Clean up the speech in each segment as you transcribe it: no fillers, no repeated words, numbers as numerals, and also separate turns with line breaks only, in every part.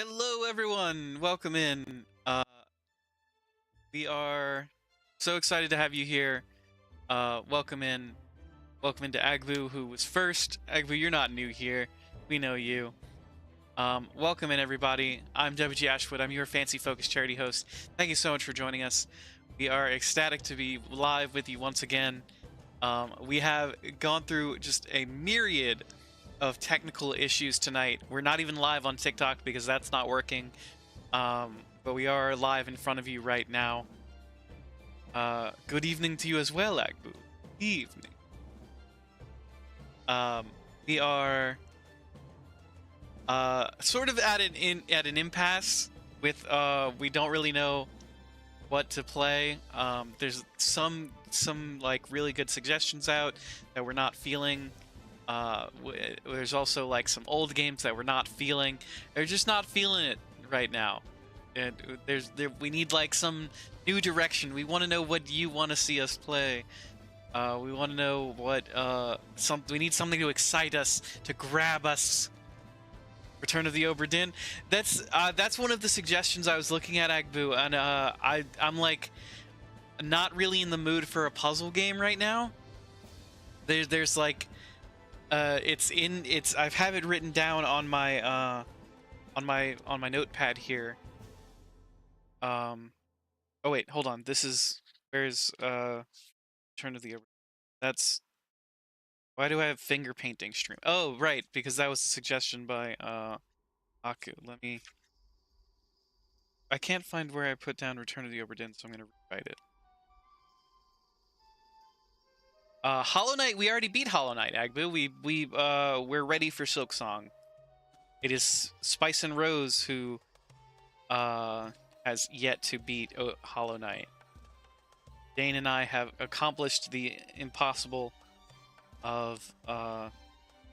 Hello, everyone. Welcome in. We are so excited to have you here. Welcome in. Welcome into Agbu, who was first. Agbu, you're not new here. We know you. Welcome in, everybody. I'm WG Ashwood. I'm your Fancy Focus charity host. Thank you so much for joining us. We are ecstatic to be live with you once again. We have gone through just a myriad of technical issues tonight. We're not even live on TikTok because that's not working. But we are live in front of you right now. Good evening to you as well, Agbu. Evening. We are sort of at an impasse with we don't really know what to play. There's some like really good suggestions out that we're not feeling. There's also like some old games that we're not feeling. They're just not feeling it right now. And we need like some new direction. We want to know what you want to see us play. We want to know what we need something to excite us, to grab us. Return of the Obra Dinn. That's one of the suggestions I was looking at, Agbu, and I'm like not really in the mood for a puzzle game right now. There's like I have it written down on my notepad here. Oh wait, hold on. Where's Return of the Obra. That's why do I have finger painting stream? Oh right, because that was a suggestion by Aku. I can't find where I put down Return of the Obra Dinn, so I'm gonna rewrite it. Hollow Knight, we already beat Hollow Knight, Agbu. We're ready for Silksong. It is Spice and Rose who has yet to beat Hollow Knight. Dane and I have accomplished the impossible of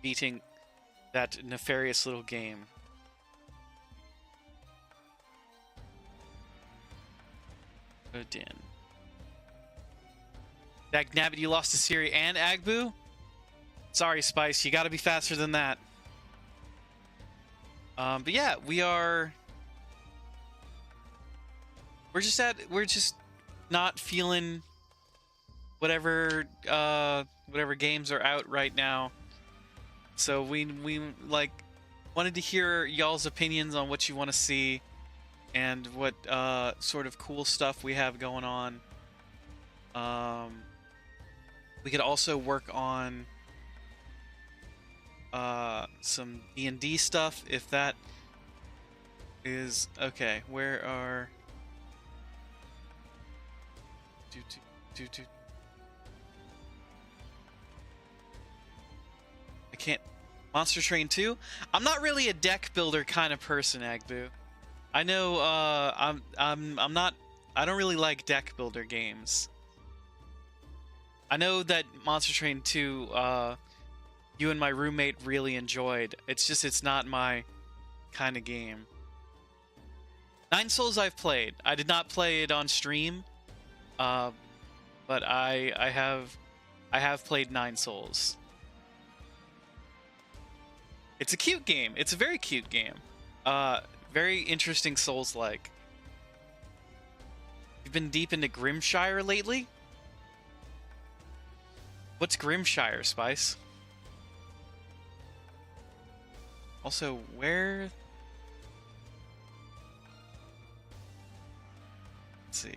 beating that nefarious little game. Din. Dagnabbit, you lost to Siri and Agbu? Sorry, Spice, you gotta be faster than that. But yeah, we're just not feeling whatever games are out right now. So we like wanted to hear y'all's opinions on what you want to see and what sort of cool stuff we have going on. We could also work on some D&D stuff if that is okay. Where are I can't. Monster Train 2? I'm not really a deck builder kind of person, Agbu. I know I'm not. I don't really like deck builder games. I know that Monster Train 2 you and my roommate really enjoyed. It's not my kind of game. Nine Souls I've played. I did not play it on stream. But I have played Nine Souls. It's a cute game. It's a very cute game. Very interesting Souls-like. You've been deep into Grimshire lately? What's Grimshire, Spice? Also, where... Let's see.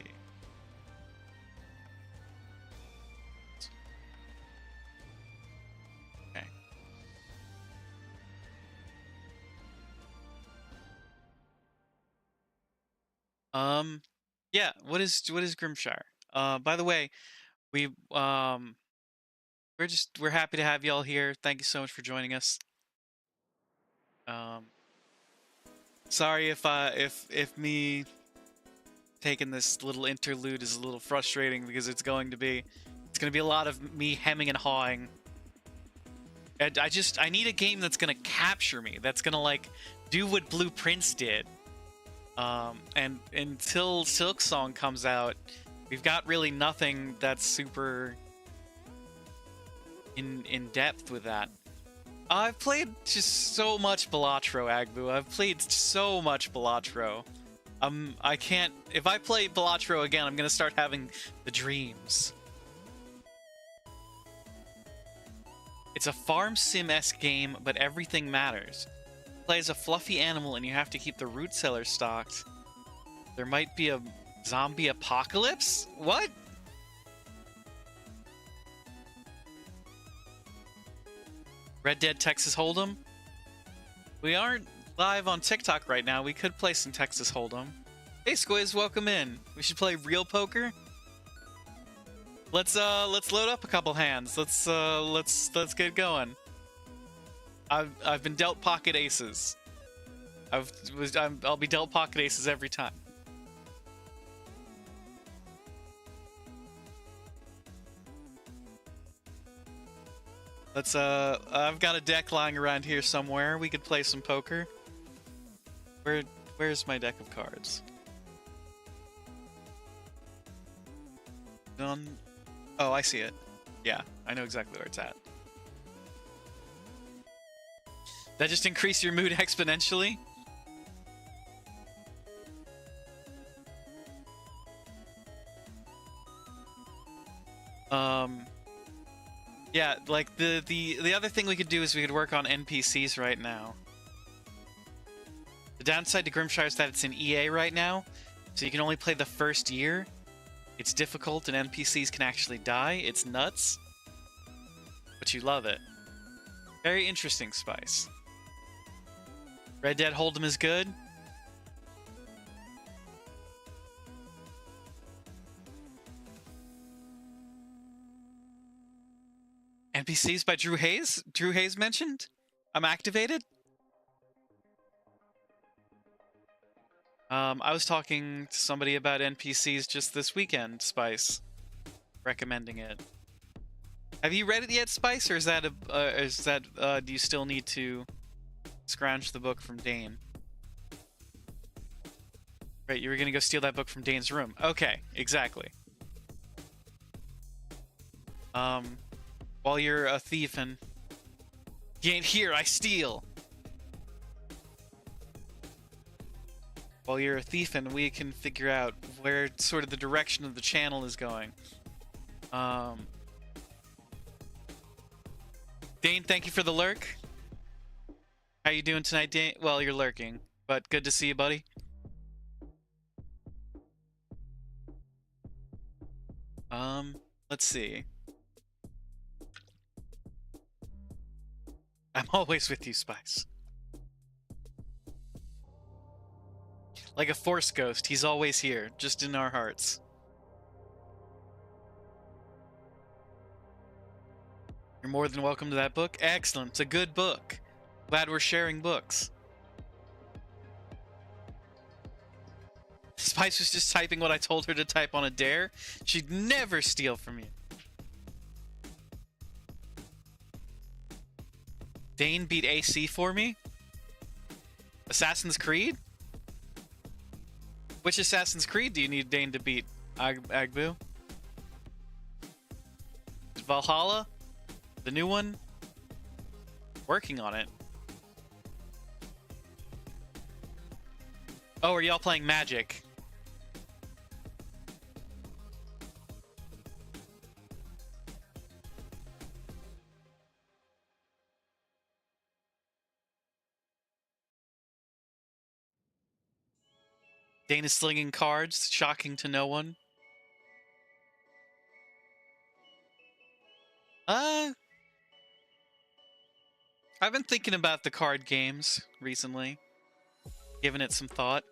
Okay. Yeah, what is Grimshire? By the way, we're happy to have y'all here. Thank you so much for joining us. Sorry if me taking this little interlude is a little frustrating because it's gonna be a lot of me hemming and hawing. And I need a game that's gonna capture me. That's gonna like do what Blue Prince did. And until Silksong comes out, we've got really nothing that's super in depth with that. I've played just so much Balatro, Agbu. I've played so much Balatro. I can't... If I play Balatro again, I'm gonna start having the dreams. It's a farm sim-esque game, but everything matters. Play as a fluffy animal and you have to keep the root cellar stocked. There might be a zombie apocalypse? What? Red Dead Texas Hold'em? We aren't live on TikTok right now. We could play some Texas Hold'em. Hey Squiz, welcome in. We should play real poker? Let's load up a couple hands. Let's get going. I've been dealt pocket aces. I'll be dealt pocket aces every time. Let's I've got a deck lying around here somewhere. We could play some poker. Where's my deck of cards? Done. Oh, I see it. Yeah, I know exactly where it's at. That just increased your mood exponentially? Yeah, like the other thing we could do is we could work on NPCs right now. The downside to Grimshire is that it's in EA right now, so you can only play the first year. It's difficult and NPCs can actually die. It's nuts. But you love it. Very interesting, Spice. Red Dead Hold'em is good. NPCs by Drew Hayes? Drew Hayes mentioned? I'm activated? I was talking to somebody about NPCs just this weekend, Spice. Recommending it. Have you read it yet, Spice, or is that do you still need to scrounge the book from Dane? Right, you were gonna go steal that book from Dane's room. Okay, exactly. While you're a thief and you ain't here, I steal. While you're a thief and we can figure out where sort of the direction of the channel is going. Dane, thank you for the lurk. How you doing tonight, Dane? Well, you're lurking, but good to see you, buddy. Let's see. I'm always with you, Spice. Like a force ghost, he's always here, just in our hearts. You're more than welcome to that book. Excellent, it's a good book. Glad we're sharing books. Spice was just typing what I told her to type on a dare. She'd never steal from you. Dane beat AC for me? Assassin's Creed? Which Assassin's Creed do you need Dane to beat, Agbu? Valhalla? The new one? Working on it. Oh, are y'all playing Magic? Dane is slinging cards, shocking to no one. I've been thinking about the card games recently. Giving it some thought.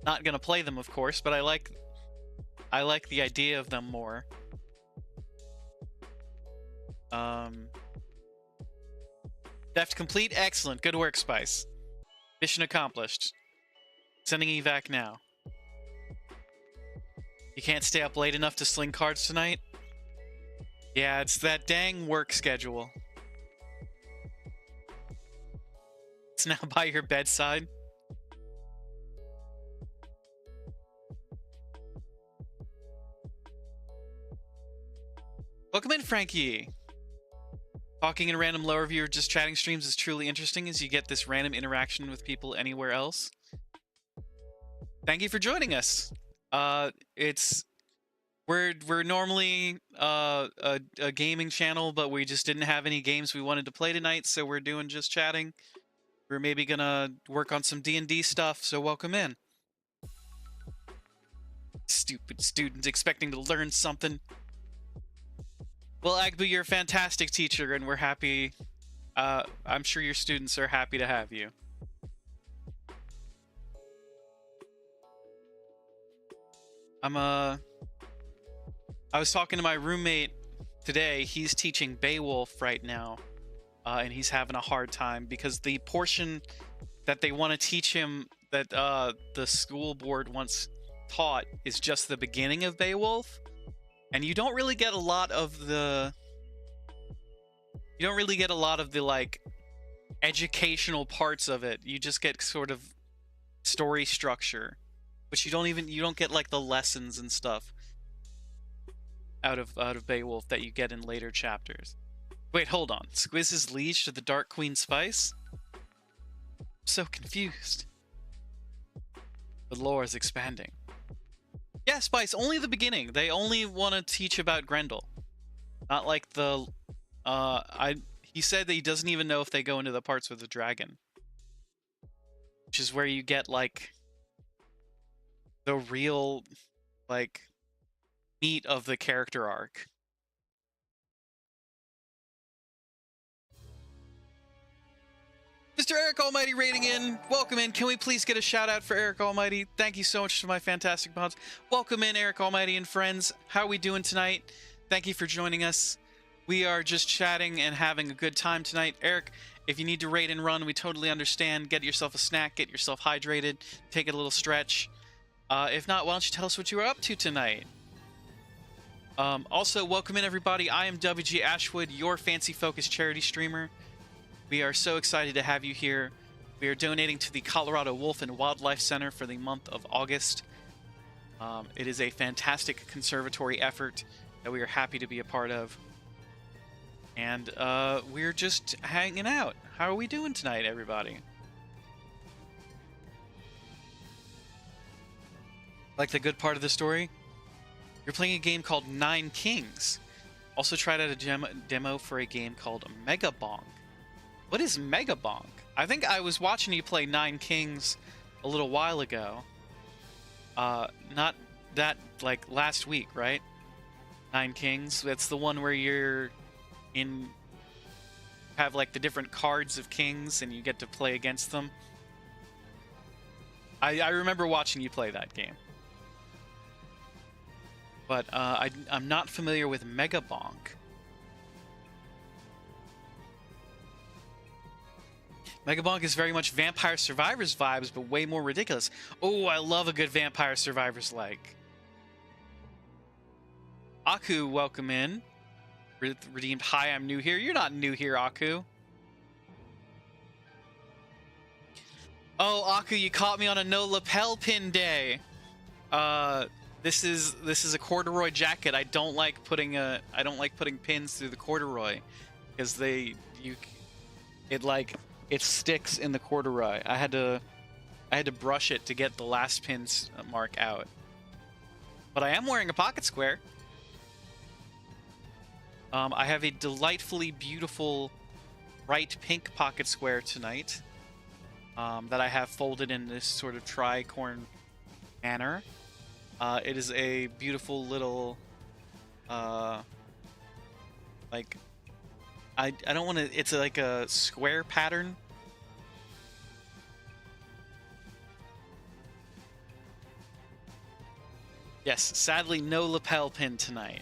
Not gonna play them, of course, but I like the idea of them more. Theft complete? Excellent. Good work, Spice. Mission accomplished. Sending evac now. You can't stay up late enough to sling cards tonight? Yeah, it's that dang work schedule. It's now by your bedside. Welcome in, Frankie. Talking in a random lower view or just chatting streams is truly interesting as you get this random interaction with people anywhere else. Thank you for joining us. It's we're normally a gaming channel, but we just didn't have any games we wanted to play tonight, so we're doing just chatting. We're maybe gonna work on some D&D stuff, so welcome in. Stupid students expecting to learn something. Well, Agbu, you're a fantastic teacher, and we're happy. I'm sure your students are happy to have you. I was talking to my roommate today. He's teaching Beowulf right now, and he's having a hard time because the portion that they want to teach him that the school board wants taught is just the beginning of Beowulf, and you don't really get a lot of the like educational parts of it. You just get sort of story structure, but you don't get like the lessons and stuff out of Beowulf that you get in later chapters. Wait, hold on. Squiz is liege to the Dark Queen Spice? I'm so confused. The lore is expanding. Yeah, Spice, only the beginning. They only want to teach about Grendel. Not like the he said that he doesn't even know if they go into the parts with the dragon. Which is where you get like the real like meat of the character arc. Mr. Eric Almighty rating in. Welcome in. Can we please get a shout out for Eric Almighty? Thank you so much to my fantastic mods. Welcome in, Eric Almighty and friends. How are we doing tonight? Thank you for joining us. We are just chatting and having a good time tonight. Eric, if you need to raid and run, we totally understand. Get yourself a snack, get yourself hydrated, take a little stretch. If not, why don't you tell us what you were up to tonight? Also, welcome in, everybody. I am WG Ashwood, your Fancy Focus charity streamer. We are so excited to have you here. We are donating to the Colorado Wolf and Wildlife Center for the month of August. It is a fantastic conservatory effort that we are happy to be a part of. And we're just hanging out. How are we doing tonight, everybody? Like the good part of the story? You're playing a game called Nine Kings. Also tried out a demo for a game called Megabonk. What is Megabonk? I think I was watching you play Nine Kings a little while ago. Not that, like, last week, right? Nine Kings. That's the one where you're have, like, the different cards of kings and you get to play against them. I remember watching you play that game. But I'm not familiar with Megabonk. Megabonk is very much Vampire Survivors vibes, but way more ridiculous. Oh, I love a good Vampire Survivors like. Aku, welcome in. Redeemed, hi, I'm new here. You're not new here, Aku. Oh, Aku, you caught me on a no lapel pin day. This is a corduroy jacket. I don't like putting pins through the corduroy because it sticks in the corduroy. I had to brush it to get the last pin's mark out. But I am wearing a pocket square. I have a delightfully beautiful bright pink pocket square tonight that I have folded in this sort of tricorn manner. It is a beautiful little like I don't want to. It's like a square pattern. Yes, sadly, no lapel pin tonight.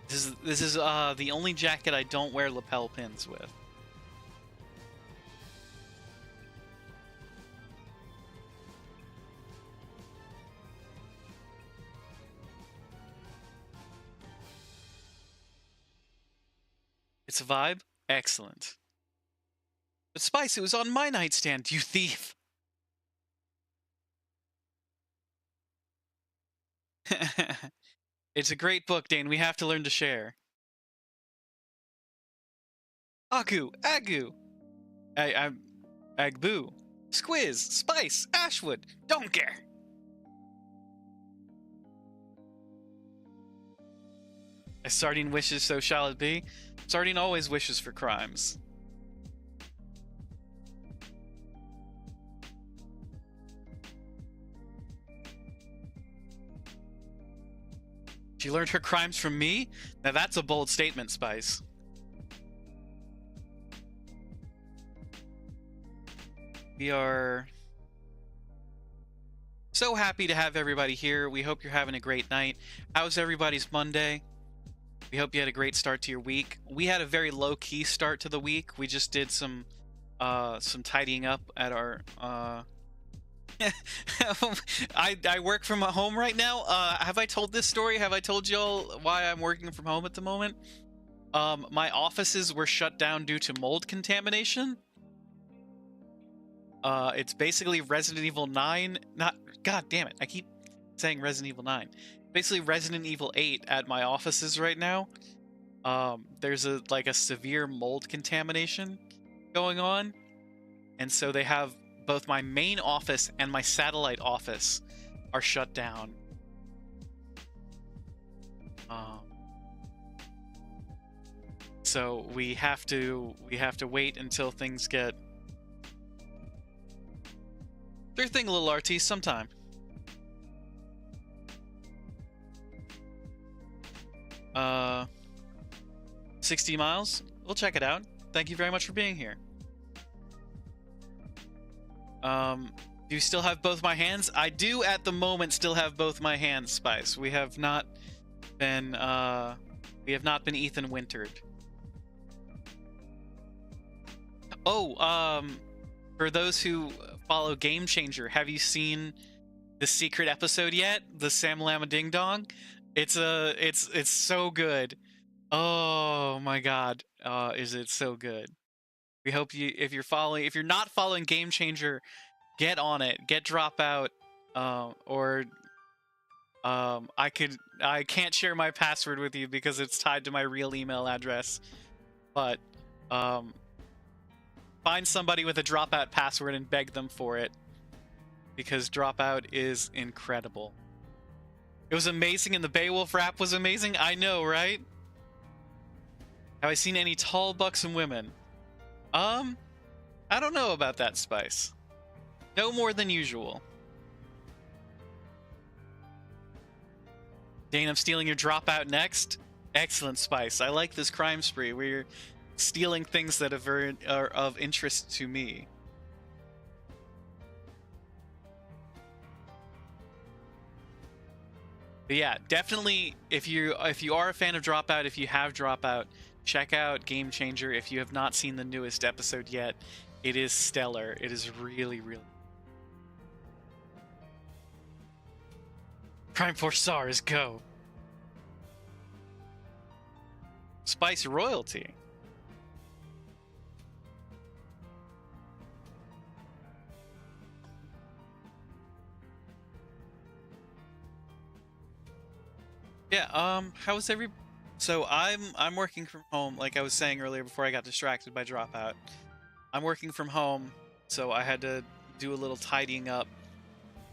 This is the only jacket I don't wear lapel pins with. It's a vibe? Excellent. But Spice, it was on my nightstand, you thief! It's a great book, Dane. We have to learn to share. Aku, Agu, I'm Agbu, Squiz, Spice, Ashwood, don't care. As Sardine wishes, so shall it be. Sardine always wishes for crimes. She learned her crimes from me? Now that's a bold statement, Spice. We are so happy to have everybody here. We hope you're having a great night. How's everybody's Monday? We hope you had a great start to your week. We had a very low-key start to the week. We just did some tidying up at our I work from home right now. Have I told this story? Have I told y'all why I'm working from home at the moment? My offices were shut down due to mold contamination. It's basically Resident Evil 9. God damn it, I keep saying Resident Evil 9. Basically Resident Evil 8 at my offices right now. There's a severe mold contamination going on. And so they have both my main office and my satellite office are shut down. So we have to wait until things get sure thing, little RT, sometime. Uh, 60 miles. We'll check it out. Thank you very much for being here. Do you still have both my hands? I do at the moment still have both my hands, Spice. We have not been Ethan Wintered. Oh, for those who follow Game Changer, have you seen the secret episode yet? The Sam Lama Ding Dong? It's so good. Oh my god. Is it so good. We hope if you're not following Game Changer, get on it. Get Dropout. I can't share my password with you because it's tied to my real email address. But find somebody with a Dropout password and beg them for it, because Dropout is incredible. It was amazing, and the Beowulf rap was amazing. I know, right? Have I seen any tall, buxom women? I don't know about that, Spice. No more than usual. Dane, I'm stealing your Dropout next. Excellent, Spice. I like this crime spree. We're stealing things that are of interest to me. But yeah, definitely, if you are a fan of Dropout, if you have Dropout, check out Game Changer. If you have not seen the newest episode yet, it is stellar. It is really, really. Prime Force SARS, go. Spice royalty. Yeah, how's so I'm working from home, like I was saying earlier before I got distracted by Dropout. I'm working from home, so I had to do a little tidying up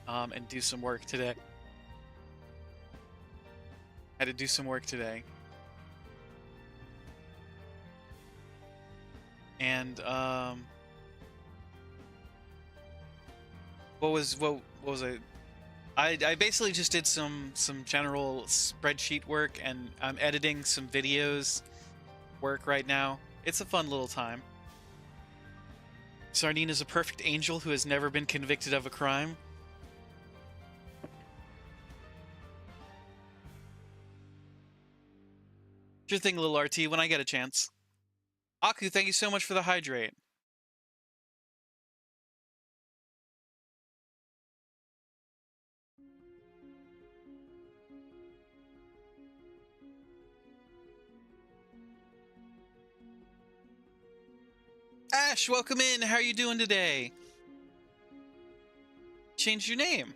and do some work today. Had to do some work today. And what was it? I basically just did some general spreadsheet work, and I'm editing some videos work right now. It's a fun little time. Sardine is a perfect angel who has never been convicted of a crime. Sure thing, little RT, when I get a chance. Aku, thank you so much for the hydrate. Ash, welcome in. How are you doing today? Change your name.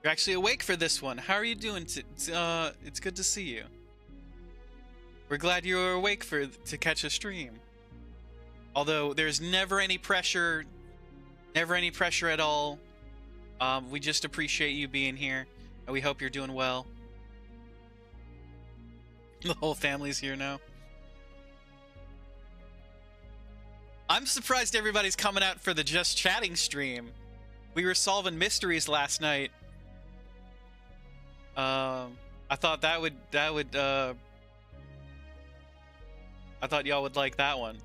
You're actually awake for this one. How are you doing? It's good to see you. We're glad you were awake to catch a stream. Although there's never any pressure at all. We just appreciate you being here, and we hope you're doing well. The whole family's here now. I'm surprised everybody's coming out for the Just Chatting stream. We were solving mysteries last night. I thought I thought y'all would like that one.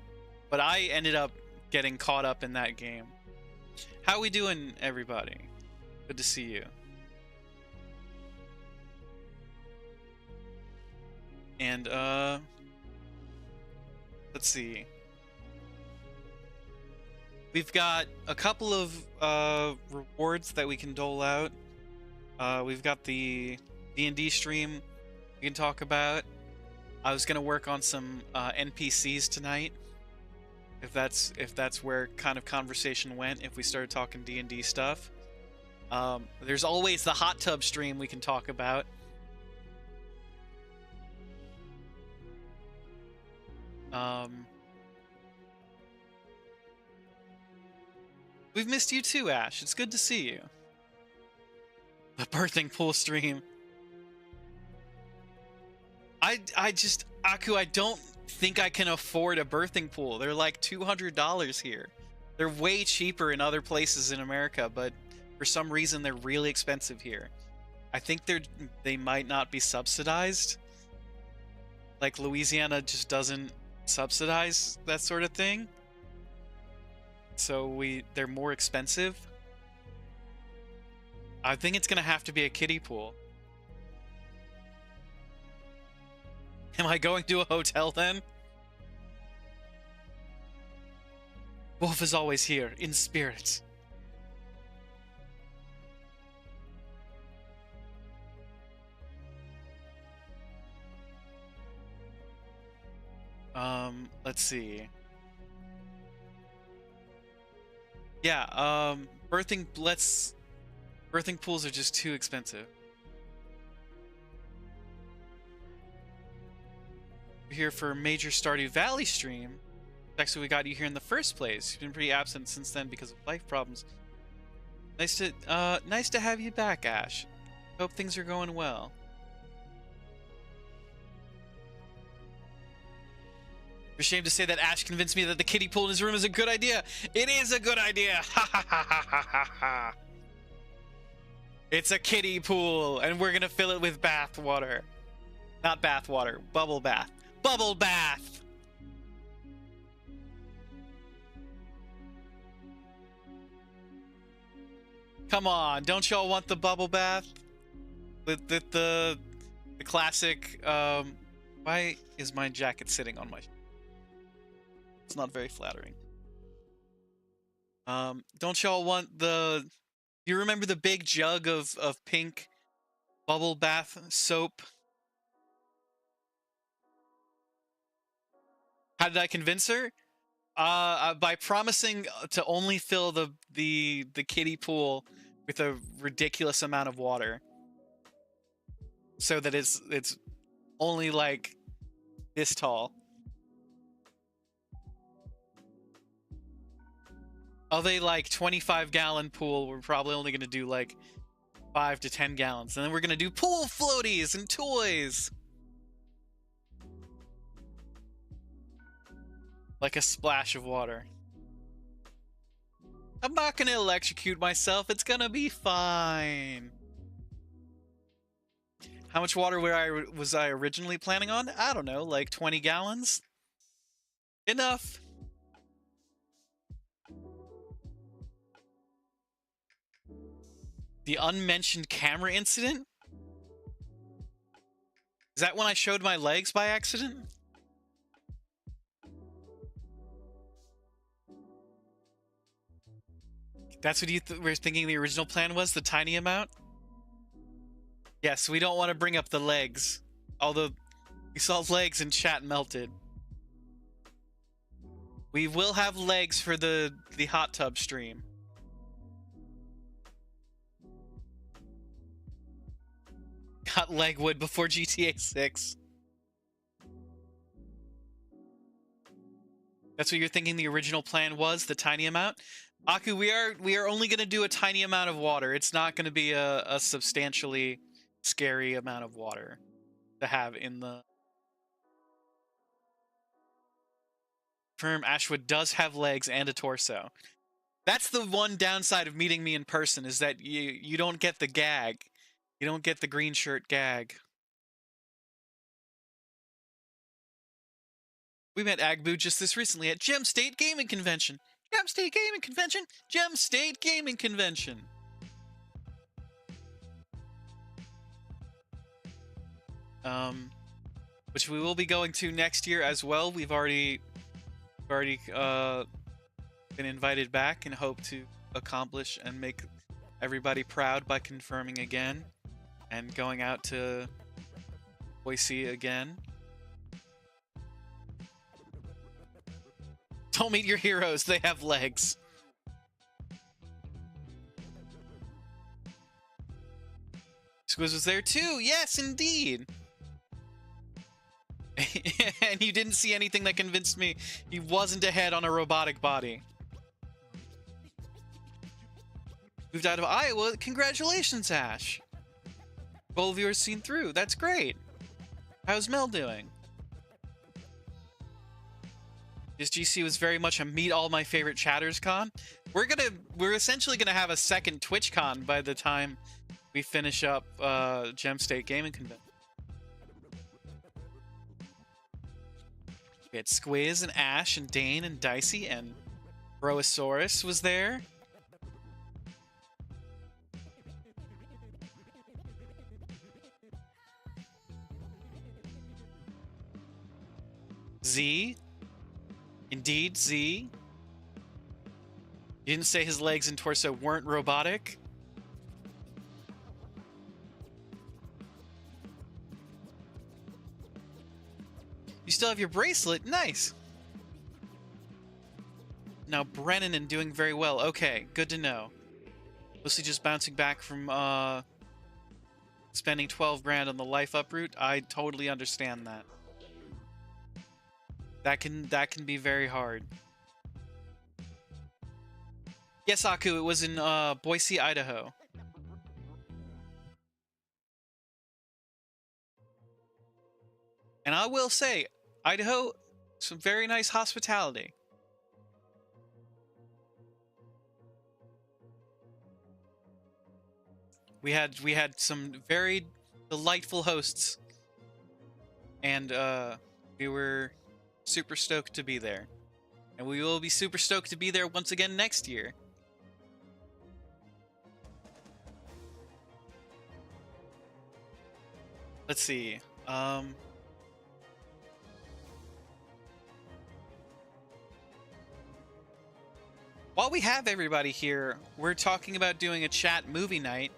But I ended up getting caught up in that game. How we doing, everybody? Good to see you. And, let's see. We've got a couple of rewards that we can dole out. We've got the D&D stream we can talk about. I was gonna work on some NPCs tonight. If that's where kind of conversation went, if we started talking D&D stuff. There's always the hot tub stream we can talk about. We've missed you too, Ash. It's good to see you. The birthing pool stream. I just, Aku, I don't think I can afford a birthing pool. They're like $200 here. They're way cheaper in other places in America, but for some reason they're really expensive here. I think they might not be subsidized. Like Louisiana just doesn't subsidize that sort of thing. So they're more expensive. I think it's gonna have to be a kiddie pool. Am I going to a hotel then? Wolf is always here, in spirit. Let's see. Yeah, birthing pools are just too expensive. We're here for a major Stardew Valley stream. Actually, we got you here in the first place. You've been pretty absent since then because of life problems. Nice to have you back, Ash. Hope things are going well. Ashamed to say that Ash convinced me that the kiddie pool in his room is a good idea. It is a good idea. Ha ha ha ha ha ha. It's a kiddie pool, and we're gonna fill it with bath water. Not bath water, bubble bath. Bubble bath. Come on, don't y'all want the bubble bath? With the classic. Why is my jacket sitting on my? It's not very flattering. Don't y'all want the... You remember the big jug of pink bubble bath soap? How did I convince her? By promising to only fill the kiddie pool with a ridiculous amount of water. So that it's only like this tall. Of a like 25-gallon pool, we're probably only going to do like 5 to 10 gallons. And then we're going to do pool floaties and toys. Like a splash of water. I'm not going to electrocute myself. It's going to be fine. How much water was I originally planning on? I don't know, like 20 gallons? Enough. The unmentioned camera incident? Is that when I showed my legs by accident? That's what you were thinking the original plan was? The tiny amount? Yes, we don't want to bring up the legs. Although, we saw legs and chat melted. We will have legs for the hot tub stream. got Legwood before GTA 6. That's what you're thinking the original plan was, the tiny amount? Aku, we are only going to do a tiny amount of water. It's not going to be a substantially scary amount of water to have in the... Confirm Ashwood does have legs and a torso. That's the one downside of meeting me in person, is that you don't get the gag. You don't get the green shirt gag. We met Agbu just this recently at Gem State Gaming Convention. Gem State Gaming Convention? Gem State Gaming Convention. Which we will be going to next year as well. We've already been invited back and hope to accomplish and make everybody proud by confirming again and going out to Boise again. Don't meet your heroes, they have legs. Squiz was there too, yes indeed. And you didn't see anything that convinced me he wasn't ahead on a robotic body. Moved out of Iowa, congratulations Ash. Goal viewers seen through, that's great. How's Mel doing? This GC was very much a meet all my favorite chatters con. We're essentially gonna have a second TwitchCon by the time we finish up Gem State Gaming Convention. We had Squiz and Ash and Dane and Dicey and Broasaurus was there. Z. Indeed, Z. You didn't say his legs and torso weren't robotic? You still have your bracelet? Nice! Now Brennan and doing very well. Okay, good to know. Mostly just bouncing back from spending 12 grand on the life up route. I totally understand that. That can be very hard. Yes, Aku, it was in Boise, Idaho. And I will say, Idaho, some very nice hospitality. We had some very delightful hosts, and we were super stoked to be there. And we will be super stoked to be there once again next year. Let's see. While we have everybody here, we're talking about doing a chat movie night.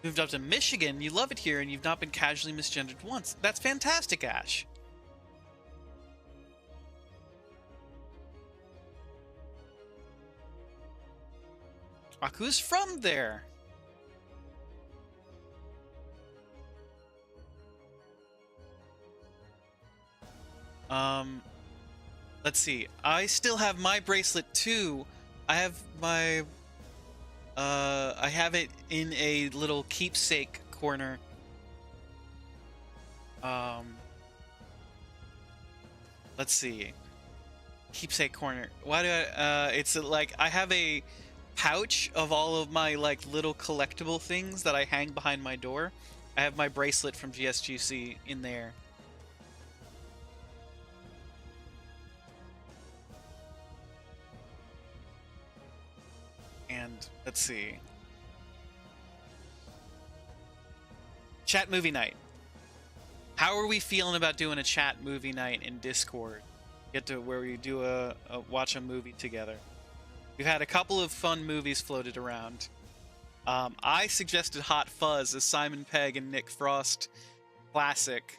Moved up to Michigan, you love it here, and you've not been casually misgendered once. That's fantastic, Ash. Aku's from there. Let's see. I still have my bracelet too. I have my I have it in a little keepsake corner. Let's see. Keepsake corner. Why do I it's like I have a pouch of all of my like little collectible things that I hang behind my door. I have my bracelet from GSGC in there. And let's see. Chat movie night. How are we feeling about doing a chat movie night in Discord? Get to where we do a watch a movie together. We've had a couple of fun movies floated around. I suggested Hot Fuzz, a Simon Pegg and Nick Frost classic.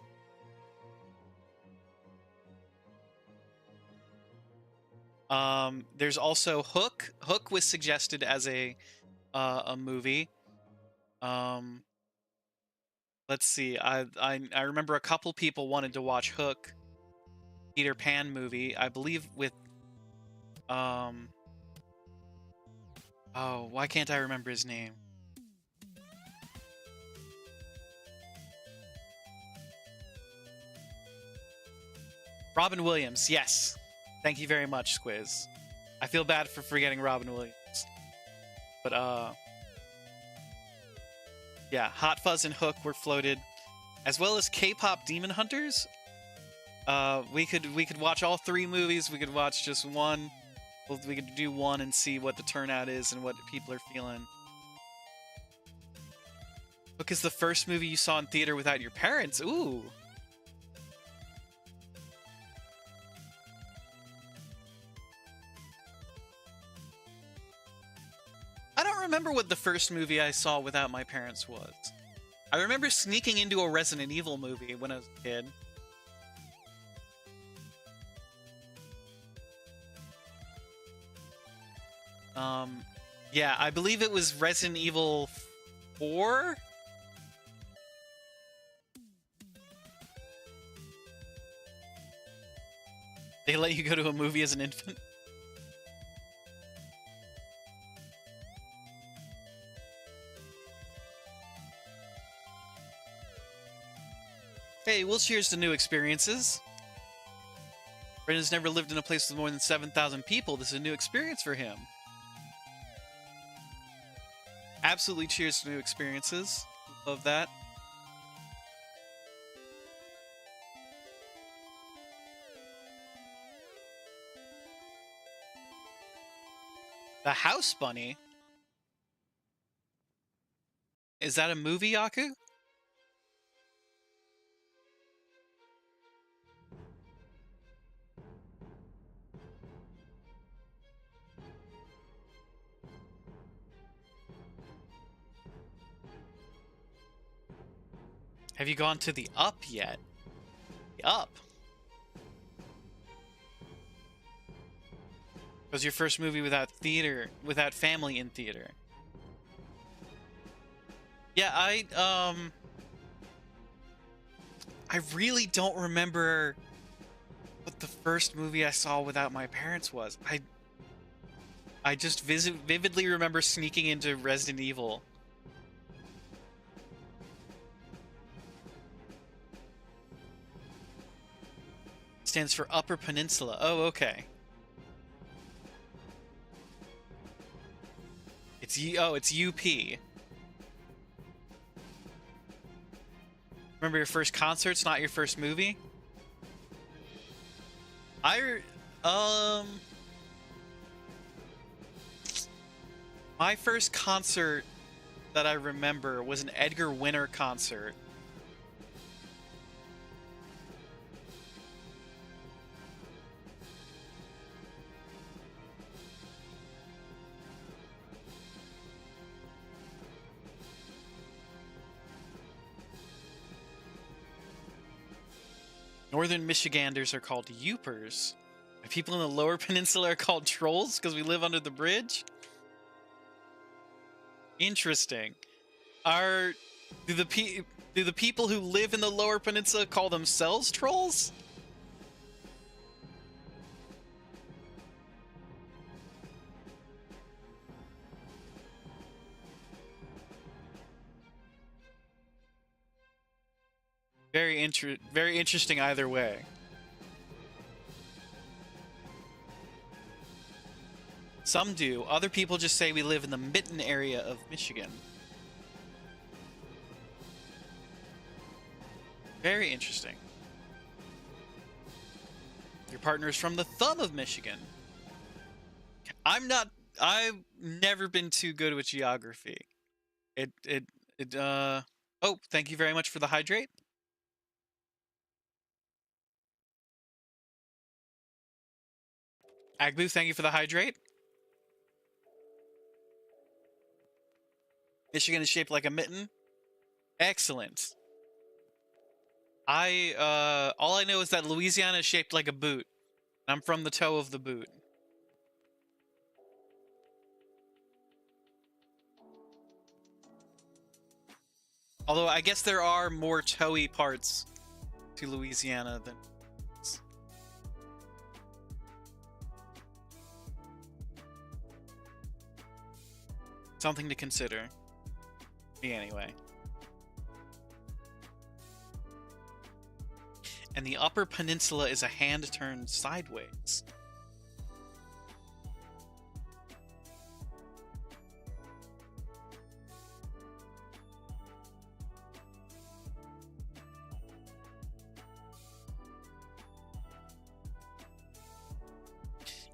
There's also Hook. Hook was suggested as a movie. Um, let's see. I remember a couple people wanted to watch Hook, Peter Pan movie. I believe with um. Oh, why can't I remember his name? Robin Williams. Yes. Thank you very much, Squiz. I feel bad for forgetting Robin Williams. But yeah, Hot Fuzz and Hook were floated, as well as K-pop Demon Hunters. We could watch all three movies. We could watch just one. We could do one and see what the turnout is and what people are feeling. Hook is the first movie you saw in theater without your parents. Ooh. I don't remember what the first movie I saw without my parents was. I remember sneaking into a Resident Evil movie when I was a kid. Yeah, I believe it was Resident Evil 4? They let you go to a movie as an infant? Hey, we'll cheers to new experiences. Brendan's never lived in a place with more than 7,000 people. This is a new experience for him. Absolutely cheers to new experiences. Love that. The House Bunny? Is that a movie, Yaku? Have you gone to the Up yet? The Up? Was your first movie without family in theater? Yeah, I really don't remember what the first movie I saw without my parents was. I just vividly remember sneaking into Resident Evil. Stands for Upper Peninsula. Oh, okay. It's UP. Remember your first concerts, not your first movie? My first concert that I remember was an Edgar Winter concert. Northern Michiganders are called Yoopers. And people in the Lower Peninsula are called Trolls because we live under the bridge? Interesting. Do the people who live in the Lower Peninsula call themselves Trolls? Very interesting either way. Some do. Other people just say we live in the Mitten area of Michigan. Very interesting. Your partner is from the Thumb of Michigan. I've never been too good with geography. Oh, thank you very much for the hydrate. Agbu, thank you for the hydrate. Michigan is shaped like a mitten. Excellent. All I know is that Louisiana is shaped like a boot. I'm from the toe of the boot. Although I guess there are more towy parts to Louisiana than... Something to consider. Me anyway. And the Upper Peninsula is a hand turned sideways.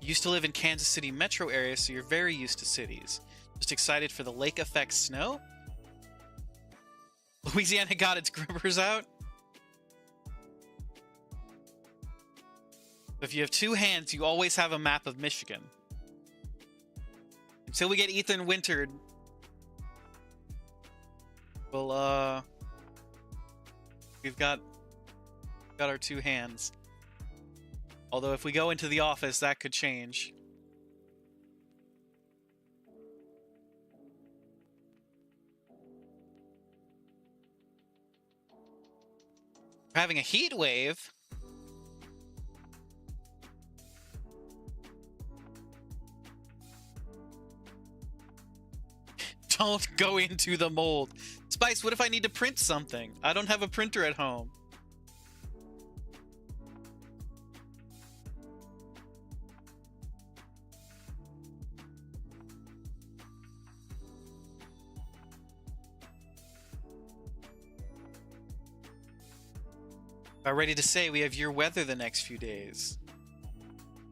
You used to live in Kansas City metro area, so you're very used to cities. Just excited for the lake effect snow? Louisiana got its grippers out? If you have two hands, you always have a map of Michigan. Until we get Ethan wintered, we'll, we've got our two hands. Although if we go into the office, that could change. We're having a heat wave. Don't go into the mold. Spice, what if I need to print something? I don't have a printer at home. About ready to say we have your weather the next few days.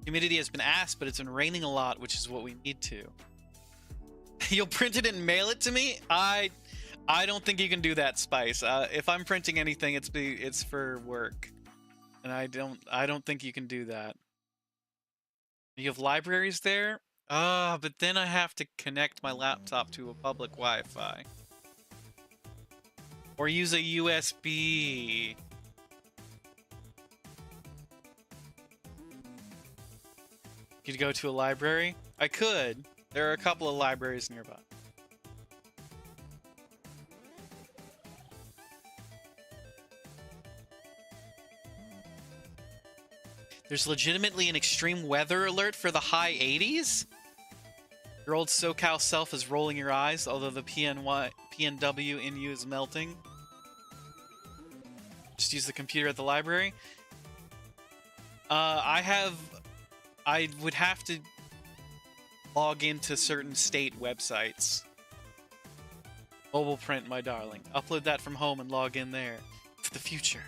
Humidity has been asked, but it's been raining a lot, which is what we need to. You'll print it and mail it to me? I don't think you can do that, Spice. If I'm printing anything, it's for work, and I don't think you can do that. You have libraries there? But then I have to connect my laptop to a public Wi-Fi, or use a USB. Could go to a library? I could. There are a couple of libraries nearby. There's legitimately an extreme weather alert for the high 80s? Your old SoCal self is rolling your eyes, although the PNW in you is melting. Just use the computer at the library. I would have to log into certain state websites. Mobile print, my darling. Upload that from home and log in there. For the future.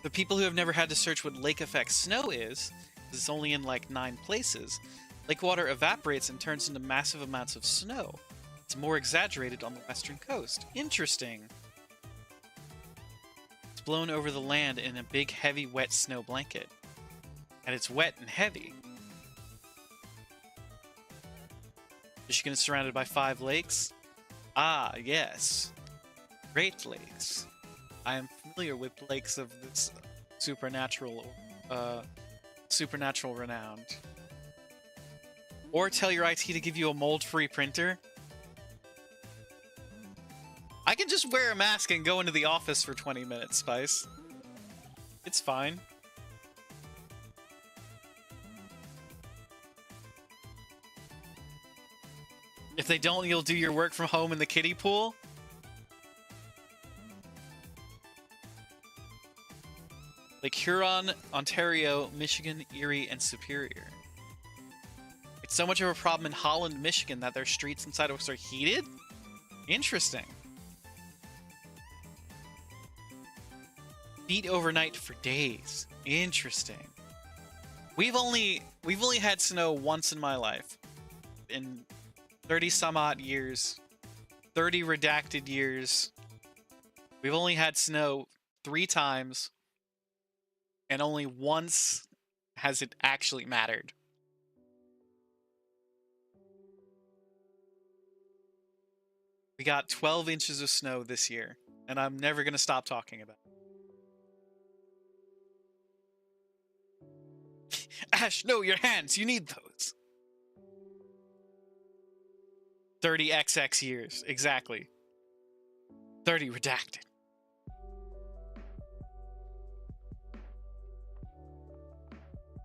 The people who have never had to search what lake effect snow is, because it's only in like 9 places, lake water evaporates and turns into massive amounts of snow. It's more exaggerated on the western coast. Interesting. It's blown over the land in a big, heavy, wet snow blanket. And it's wet and heavy. Michigan is surrounded by 5 lakes. Ah, yes. Great Lakes. I am familiar with lakes of this supernatural renown. Or tell your IT to give you a mold-free printer. I can just wear a mask and go into the office for 20 minutes, Spice. It's fine. If they don't, you'll do your work from home in the kiddie pool? Like Huron, Ontario, Michigan, Erie, and Superior. It's so much of a problem in Holland, Michigan that their streets and sidewalks are heated? Interesting. Beat overnight for days. Interesting. We've only had snow once in my life. In 30 some odd years. 30 redacted years. We've only had snow 3 times. And only once has it actually mattered. We got 12 inches of snow this year. And I'm never going to stop talking about it. Ash, no, your hands. You need those. 30 XX years. Exactly. 30 redacted.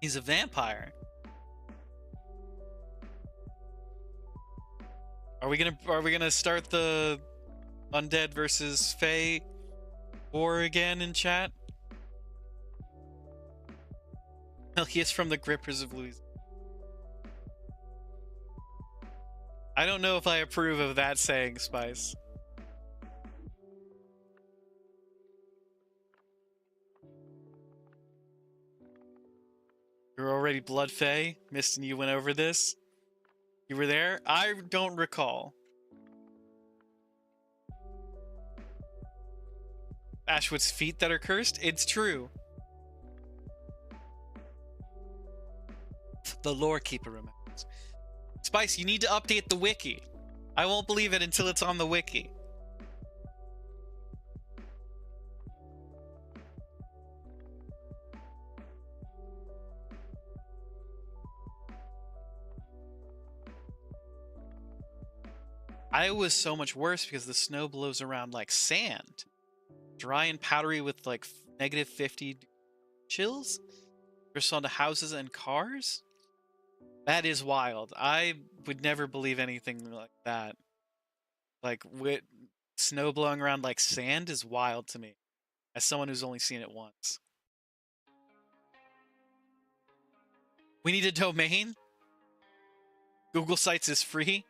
He's a vampire. Are we gonna start the undead versus Fae war again in chat? Well, he is from the Grippers of Louisiana. I don't know if I approve of that saying, Spice. You're already Blood Fae? Mist and you went over this? You were there? I don't recall. Ashwood's feet that are cursed? It's true. The lore keeper remembers. Spice, you need to update the wiki. I won't believe it until it's on the wiki. Iowa's so much worse because the snow blows around like sand. Dry and powdery with like negative 50 chills. Drifts onto houses and cars? That is wild. I would never believe anything like that. Like, with snow blowing around like sand is wild to me, as someone who's only seen it once. We need a domain? Google Sites is free?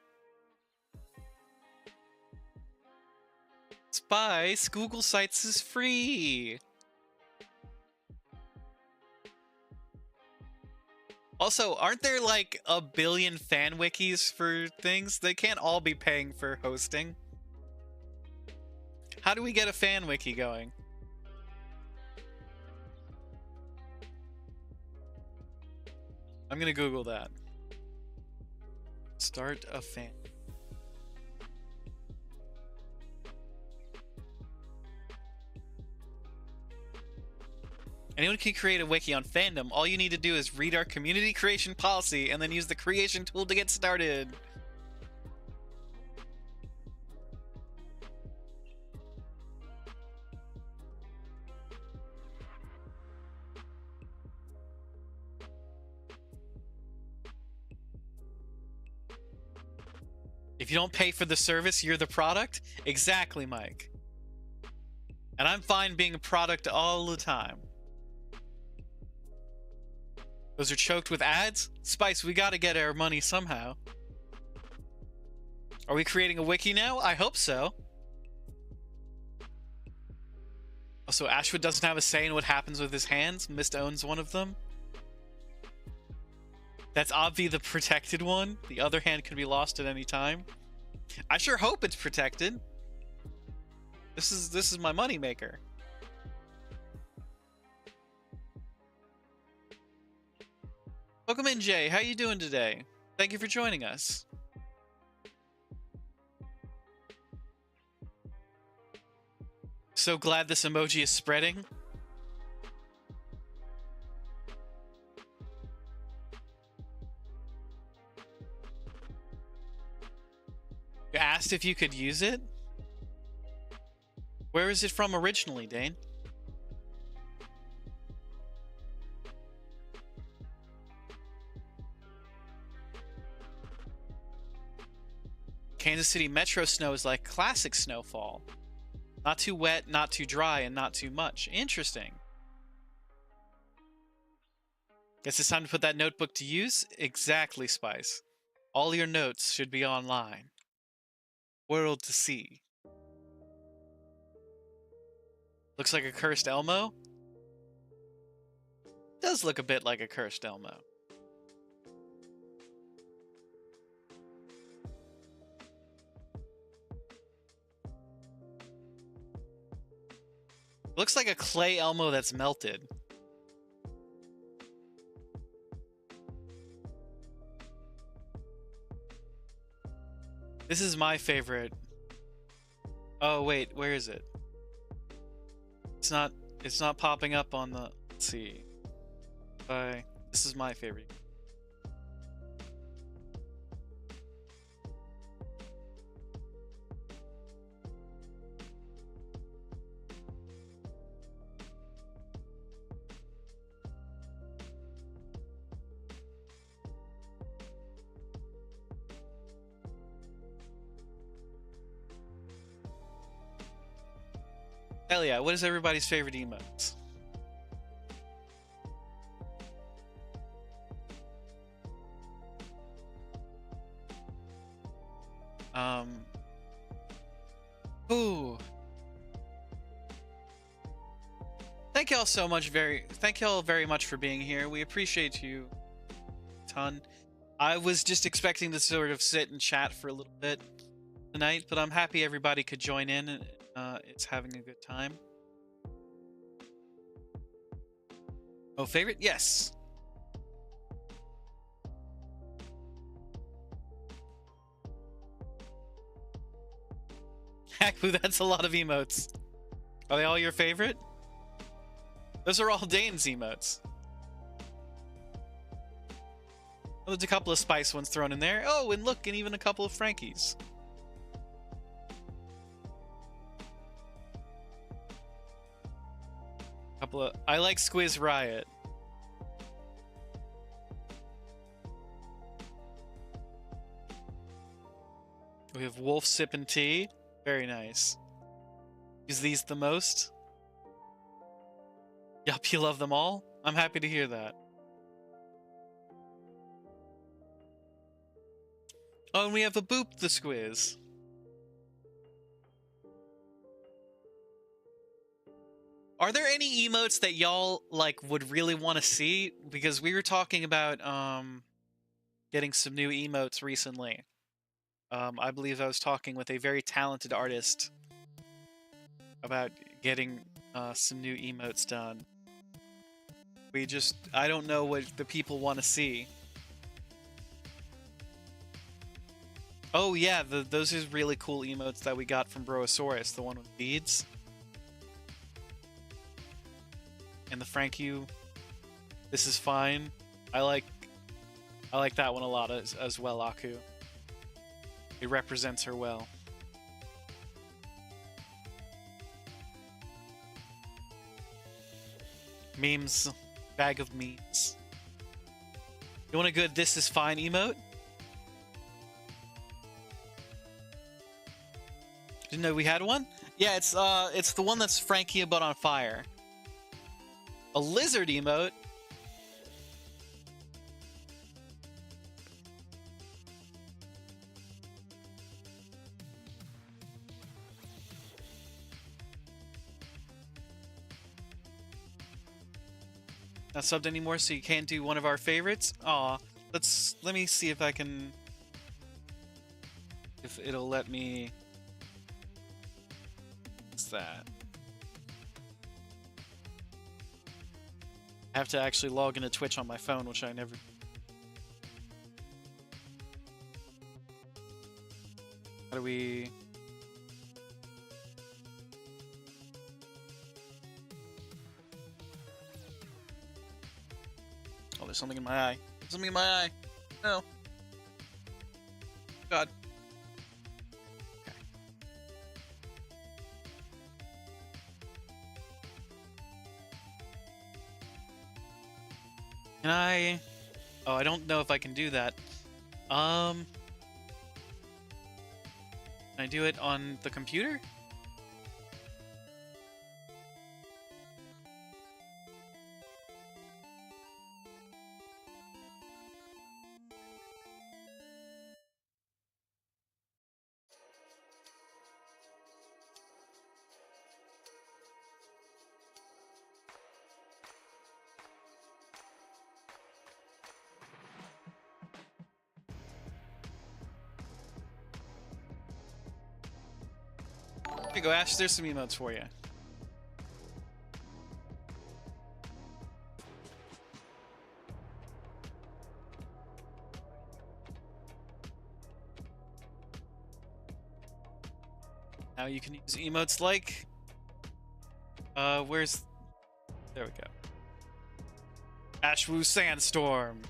Spice, Google Sites is free! Also, aren't there like a billion fan wikis for things? They can't all be paying for hosting. How do we get a fan wiki going? I'm gonna Google that. Start a fan. Anyone can create a wiki on fandom. All you need to do is read our community creation policy and then use the creation tool to get started. If you don't pay for the service, you're the product? Exactly, Mike. And I'm fine being a product all the time. Those are choked with ads? Spice, we gotta get our money somehow. Are we creating a wiki now? I hope so. Also, Ashwood doesn't have a say in what happens with his hands. Mist owns one of them. That's Obvi the protected one. The other hand could be lost at any time. I sure hope it's protected. This is my moneymaker. Welcome in, Jay. How you doing today? Thank you for joining us. So glad this emoji is spreading. You asked if you could use it? Where is it from originally, Dane? Kansas City Metro snow is like classic snowfall. Not too wet, not too dry, and not too much. Interesting. Guess it's time to put that notebook to use? Exactly, Spice. All your notes should be online. World to see. Looks like a cursed Elmo? Does look a bit like a cursed Elmo. Looks like a clay Elmo that's melted. This is my favorite. Oh wait, where is it? It's not popping up on the, let's see. By This is my favorite. Hell yeah, what is everybody's favorite emotes? Ooh. Thank y'all so much thank y'all very much for being here. We appreciate you a ton. I was just expecting to sort of sit and chat for a little bit tonight, but I'm happy everybody could join in and it's having a good time. Oh, favorite? Yes. Haku, that's a lot of emotes. Are they all your favorite? Those are all Dane's emotes. Oh, there's a couple of spice ones thrown in there. Oh, and look, and even a couple of Frankies. I like Squiz Riot. We have Wolf sipping tea. Very nice. Use these the most? Yup, you love them all? I'm happy to hear that. Oh, and we have a Boop the Squiz. Are there any emotes that y'all like would really want to see? Because we were talking about getting some new emotes recently. I believe I was talking with a very talented artist about getting some new emotes done. I don't know what the people want to see. Oh yeah, those are really cool emotes that we got from Broasaurus, the one with beads. And the Frankie, this is fine. I like that one a lot as well, Aku. It represents her well. Memes. Bag of memes. You want a good "this is fine" emote? Didn't know we had one? Yeah, it's the one that's Frankie but on fire. A lizard emote? Not subbed anymore, so you can't do one of our favorites? Aw, let me see if I can... if it'll let me... What's that? I have to actually log into Twitch on my phone, which I never... How do we... Oh, there's something in my eye. There's something in my eye. No. God. Okay. Can I... Oh, I don't know if I can do that. Can I do it on the computer? Here you go, Ash. There's some emotes for you. Now you can use emotes like... where's... There we go. Ashwu Sandstorm.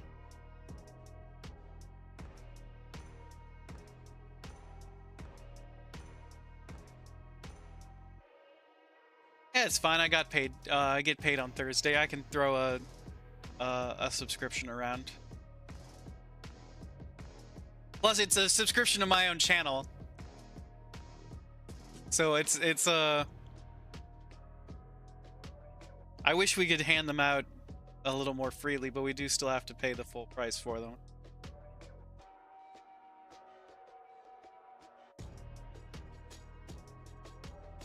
Yeah, it's fine. I got paid. I get paid on Thursday. I can throw a subscription around. Plus, it's a subscription to my own channel, so it's I wish we could hand them out a little more freely, but we do still have to pay the full price for them.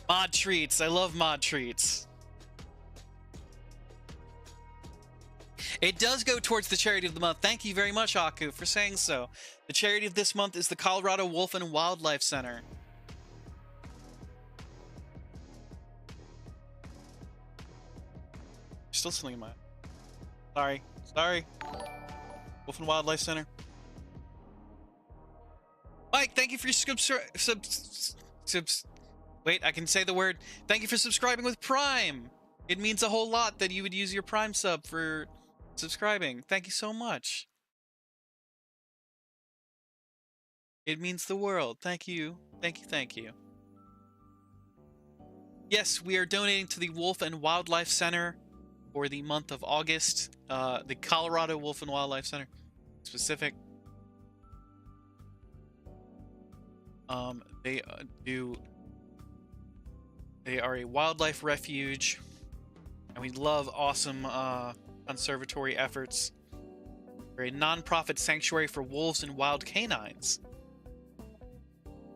Mod treats. I love mod treats. It does go towards the charity of the month. Thank you very much, Aku, for saying so. The charity of this month is the Colorado Wolf and Wildlife Center. Still something in my... Sorry. Wolf and Wildlife Center. Mike, thank you for your wait, I can say the word. Thank you for subscribing with Prime. It means a whole lot that you would use your Prime sub for subscribing. Thank you so much. It means the world. Thank you. Thank you. Yes, we are donating to the Wolf and Wildlife Center for the month of August. The Colorado Wolf and Wildlife Center. Specific. They are a wildlife refuge, and we love awesome conservatory efforts. They're a non-profit sanctuary for wolves and wild canines.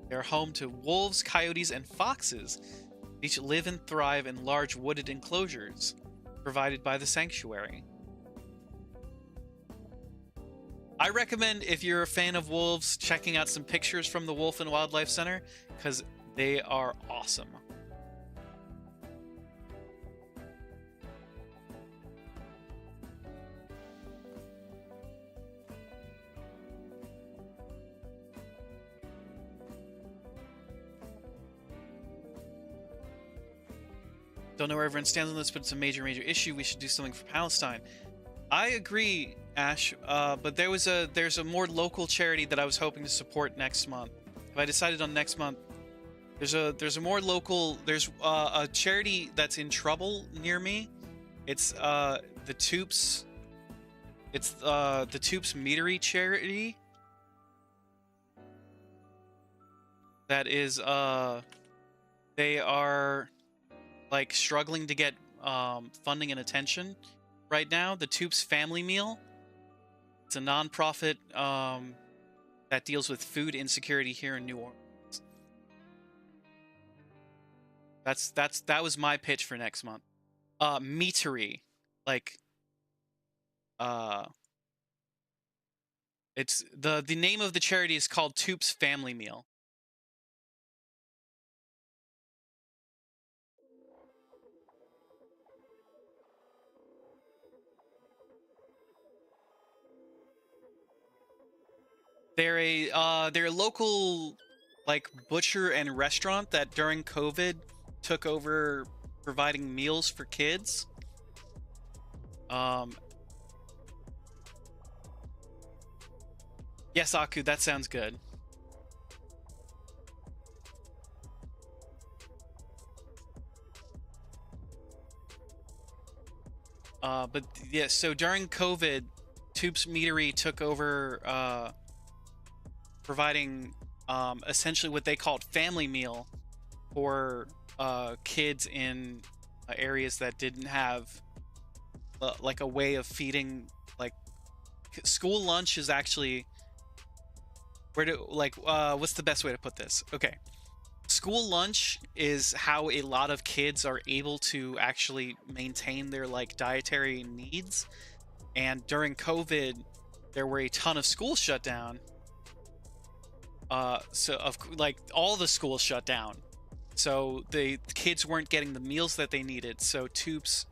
They're home to wolves, coyotes, and foxes. Each live and thrive in large wooded enclosures provided by the sanctuary. I recommend, if you're a fan of wolves, checking out some pictures from the Wolf and Wildlife Center, because they are awesome. Don't know where everyone stands on this, but it's a major issue. We should do something for Palestine. I agree, Ash, but there's a more local charity that I was hoping to support next month. If I decided on next month, there's a more local, there's a charity that's in trouble near me. It's the Toops. It's the Toops Meadery charity. That is they are like struggling to get funding and attention right now. The Toops Family Meal. It's a nonprofit that deals with food insecurity here in New Orleans. That was my pitch for next month. Meatery, like it's the name of the charity is called Toops Family Meal. They're a local like butcher and restaurant that during COVID took over providing meals for kids. Yes, Aku, that sounds good. But yeah, so during COVID, Toops Meadery took over providing essentially what they called family meal for kids in areas that didn't have like a way of feeding. Like school lunch is actually what's the best way to put this? Okay, school lunch is how a lot of kids are able to actually maintain their like dietary needs, and during COVID there were a ton of schools shut down. So all the schools shut down, so the kids weren't getting the meals that they needed. So Toops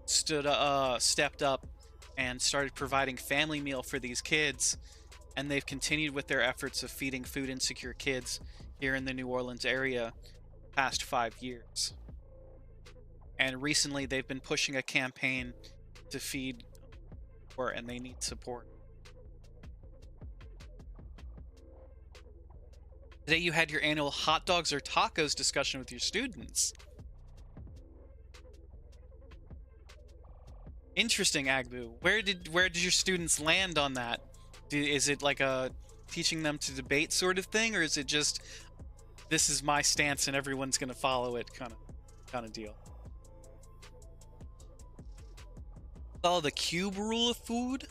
stepped up and started providing family meal for these kids, and they've continued with their efforts of feeding food insecure kids here in the New Orleans area past 5 years. And recently they've been pushing a campaign to feed poor and they need support. Today you had your annual hot dogs or tacos discussion with your students. Interesting, Agbu. Where did your students land on that? Is it like a teaching them to debate sort of thing, or is it just this is my stance and everyone's gonna follow it kind of deal? Follow the cube rule of food?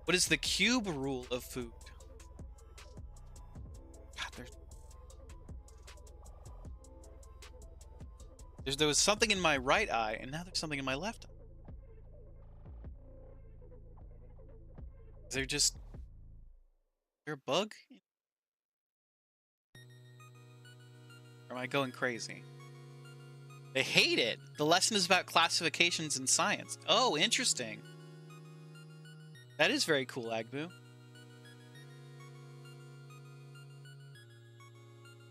What is the cube rule of food? God, there was something in my right eye, and now there's something in my left eye. Is there a bug? Or am I going crazy? They hate it. The lesson is about classifications in science. Oh, interesting. That is very cool, Agbu.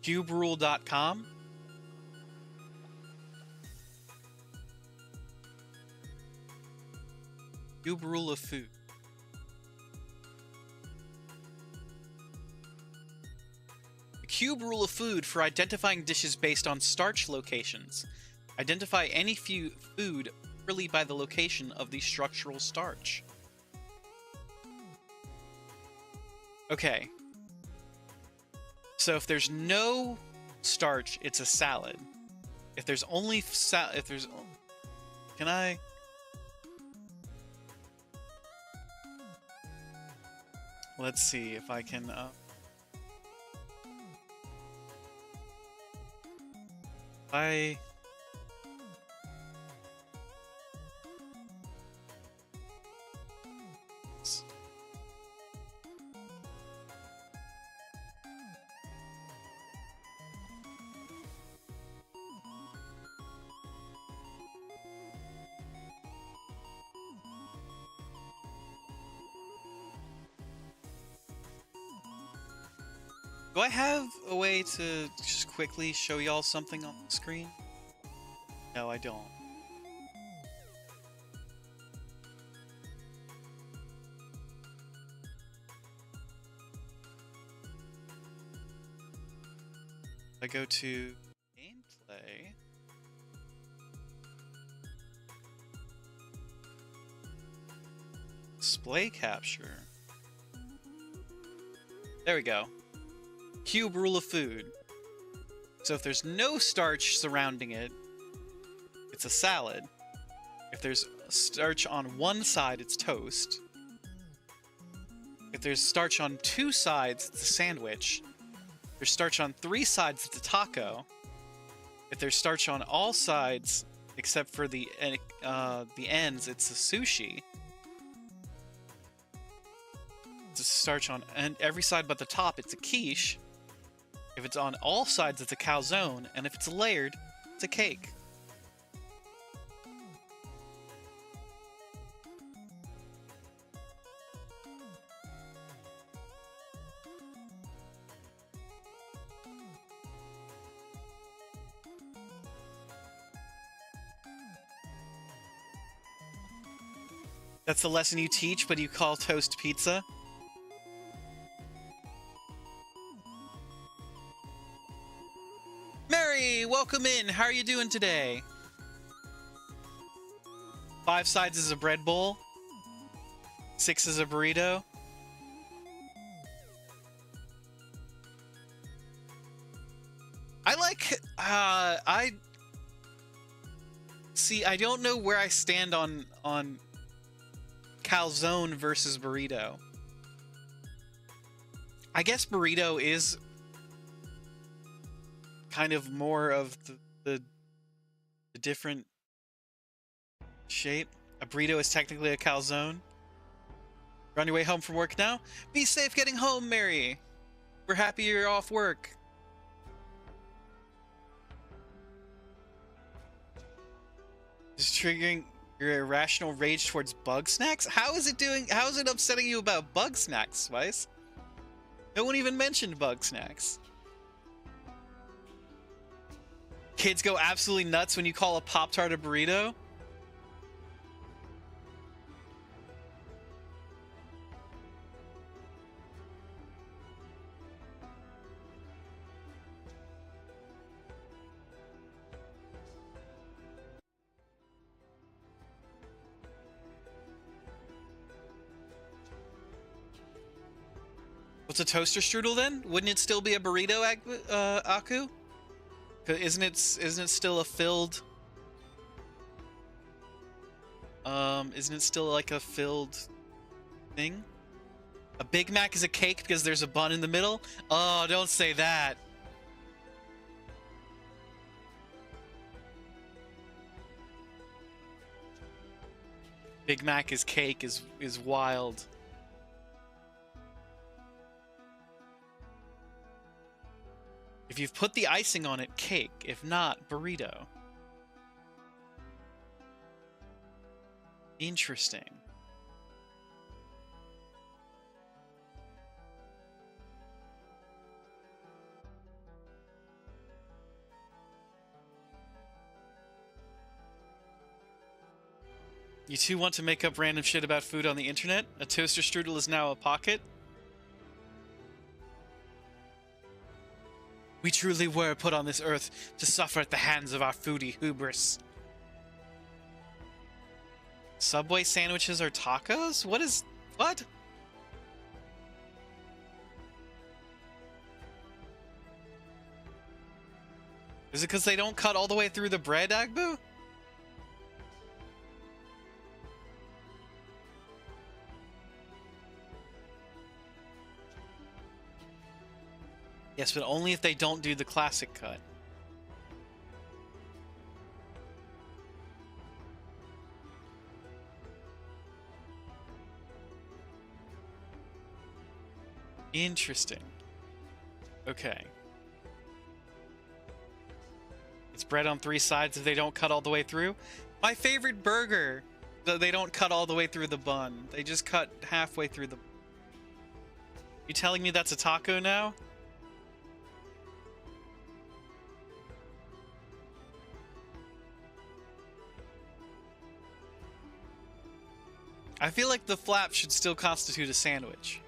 CubeRule.com. Cube rule of food. The cube rule of food for identifying dishes based on starch locations. Identify any food purely by the location of the structural starch. Okay. So if there's no starch, it's a salad. If there's only can I? Let's see if I can. Do I have a way to just quickly show y'all something on the screen? No, I don't. I go to gameplay. Display capture. There we go. Cube rule of food. So if there's no starch surrounding it, it's a salad. If there's starch on one side, it's toast. If there's starch on two sides, it's a sandwich. If there's starch on three sides, it's a taco. If there's starch on all sides, except for the ends, it's a sushi. It's a starch on every side but the top, it's a quiche. If it's on all sides, it's a calzone, and if it's layered, it's a cake. That's the lesson you teach, but you call toast pizza? Mary, welcome in. How are you doing today? 5 sides is a bread bowl. 6 is a burrito. I see. I don't know where I stand on calzone versus burrito. I guess burrito is kind of more of the different shape. A burrito is technically a calzone. You're on your way home from work now? Be safe getting home, Mary. We're happy you're off work. Is triggering your irrational rage towards bug snacks? How is it upsetting you about bug snacks, Spice? No one even mentioned bug snacks. Kids go absolutely nuts when you call a Pop-Tart a burrito? What's a toaster strudel then? Wouldn't it still be a burrito, Aku? Isn't it still a filled? Isn't it still like a filled thing? A Big Mac is a cake because there's a bun in the middle? Oh, don't say that. Big Mac is cake is wild. If you've put the icing on it, cake. If not, burrito. Interesting. You two want to make up random shit about food on the internet? A toaster strudel is now a pocket? We truly were put on this earth to suffer at the hands of our foodie hubris. Subway sandwiches are tacos? What? Is it because they don't cut all the way through the bread, Agbu? Yes, but only if they don't do the classic cut. Interesting. Okay. It's bread on 3 sides if they don't cut all the way through. My favorite burger. They don't cut all the way through the bun. They just cut halfway through the... You telling me that's a taco now? I feel like the flap should still constitute a sandwich.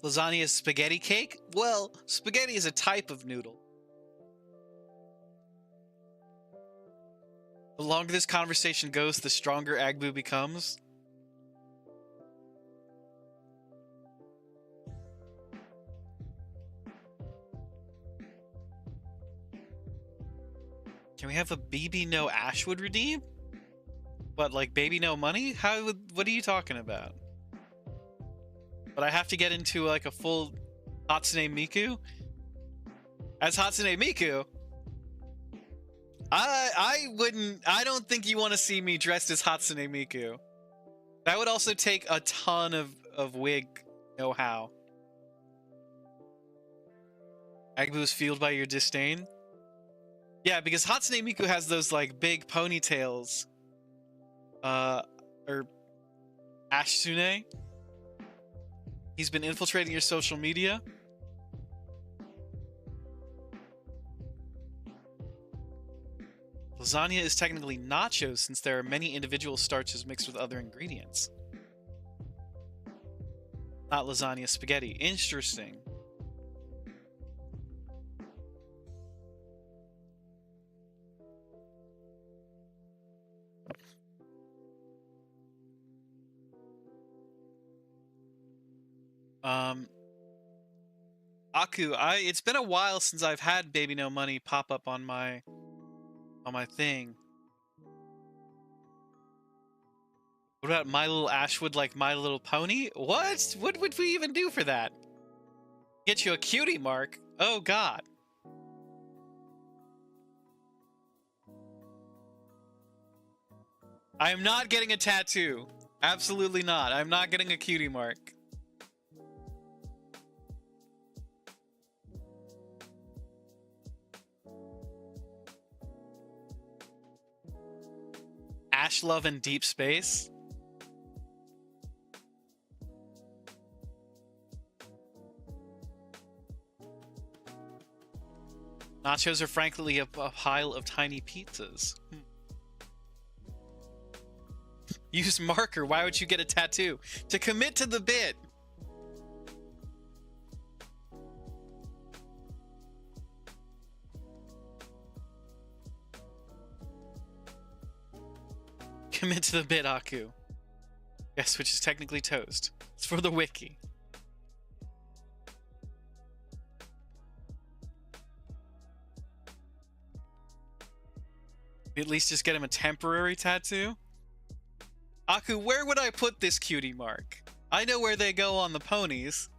Lasagna is spaghetti cake? Well, spaghetti is a type of noodle. The longer this conversation goes, the stronger Agbu becomes. Can we have a BB no Ashwood redeem? What, like baby no money? What are you talking about? But I have to get into like a full Hatsune Miku? As Hatsune Miku? I don't think you want to see me dressed as Hatsune Miku. That would also take a ton of wig know-how. Agbu is fueled by your disdain? Yeah, because Hatsune Miku has those like big ponytails. Or Ashsune. He's been infiltrating your social media. Lasagna is technically nachos since there are many individual starches mixed with other ingredients. Not lasagna, spaghetti. Interesting. Aku, it's been a while since I've had Baby No Money pop up on my thing. What about My Little Ashwood like My Little Pony? What? What would we even do for that? Get you a cutie mark? Oh god. I am not getting a tattoo. Absolutely not. I'm not getting a cutie mark. Ashlove in Deep Space? Nachos are frankly a pile of tiny pizzas. Use marker. Why would you get a tattoo? To commit to the bit. Commit to the bit, Aku. Yes, which is technically toast. It's for the wiki. At least just get him a temporary tattoo. Aku, where would I put this cutie mark? I know where they go on the ponies.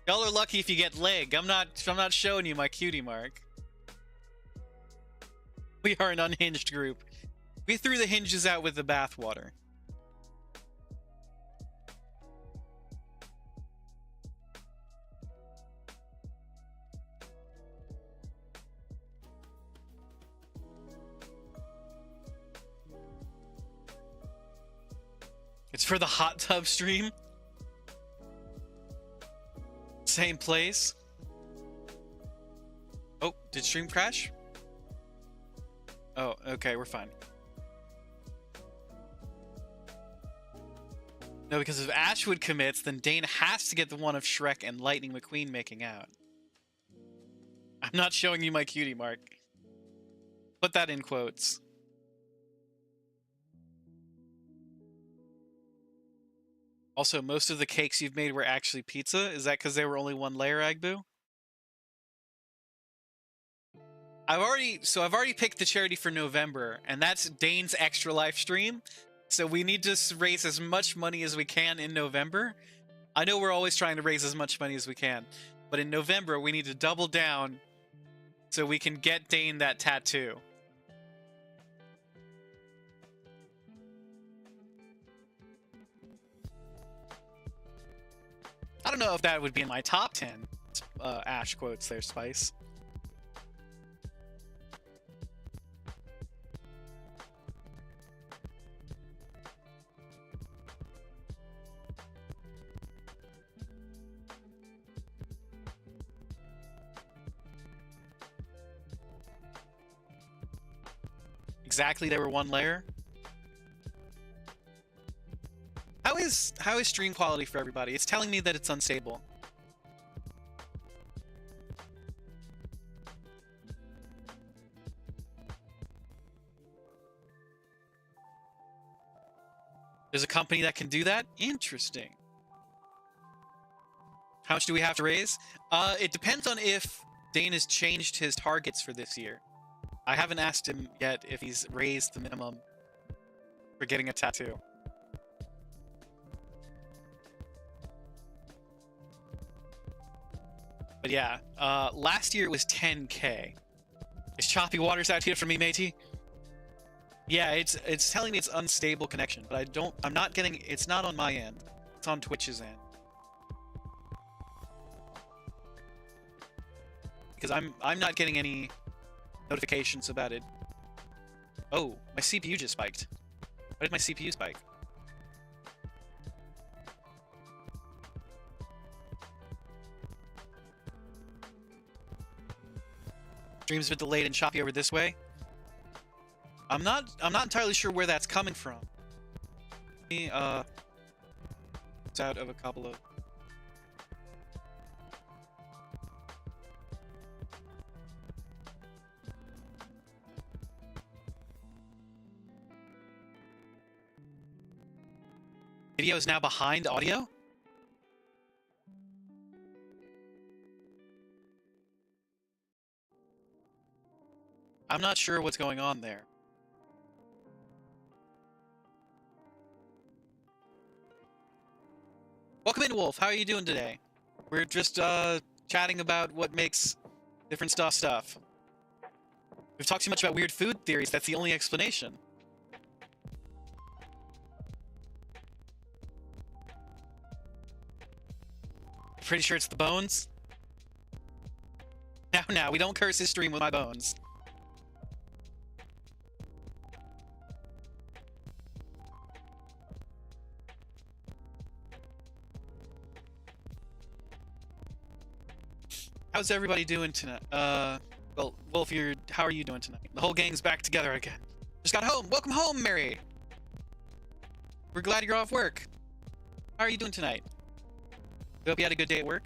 Y'all are lucky if you get leg. I'm not showing you my cutie mark. We are an unhinged group. We threw the hinges out with the bathwater. It's for the hot tub stream. Same place. Oh, did stream crash? Oh, okay, we're fine. No, because if Ashwood commits, then Dane has to get the one of Shrek and Lightning McQueen making out. I'm not showing you my cutie mark. Put that in quotes. Also, most of the cakes you've made were actually pizza. Is that because they were only one layer, Agbu? I've already picked the charity for November, and that's Dane's Extra Life stream. So we need to raise as much money as we can in November. I know we're always trying to raise as much money as we can, but in November we need to double down so we can get Dane that tattoo. I don't know if that would be in my top 10 Ash quotes there, Spice. Exactly, they were one layer. How is stream quality for everybody? It's telling me that it's unstable. There's a company that can do that? Interesting. How much do we have to raise? It depends on if Dane has changed his targets for this year. I haven't asked him yet if he's raised the minimum for getting a tattoo. But yeah, last year it was 10K. Is choppy waters out here for me, matey? Yeah, it's telling me it's unstable connection, but I'm not getting, it's not on my end. It's on Twitch's end. Because I'm not getting any notifications about it. Oh, my CPU just spiked. Why did my CPU spike? Stream's been delayed and choppy over this way. I'm not entirely sure where that's coming from. It's out of a couple of video is now behind audio? I'm not sure what's going on there. Welcome in, Wolf. How are you doing today? We're just chatting about what makes different stuff. We've talked too much about weird food theories. That's the only explanation. Pretty sure it's the bones. Now, we don't curse his stream with my bones. How's everybody doing tonight? Well, Wolf, how are you doing tonight? The whole gang's back together again. Just got home. Welcome home, Mary. We're glad you're off work. How are you doing tonight? Hope you had a good day at work.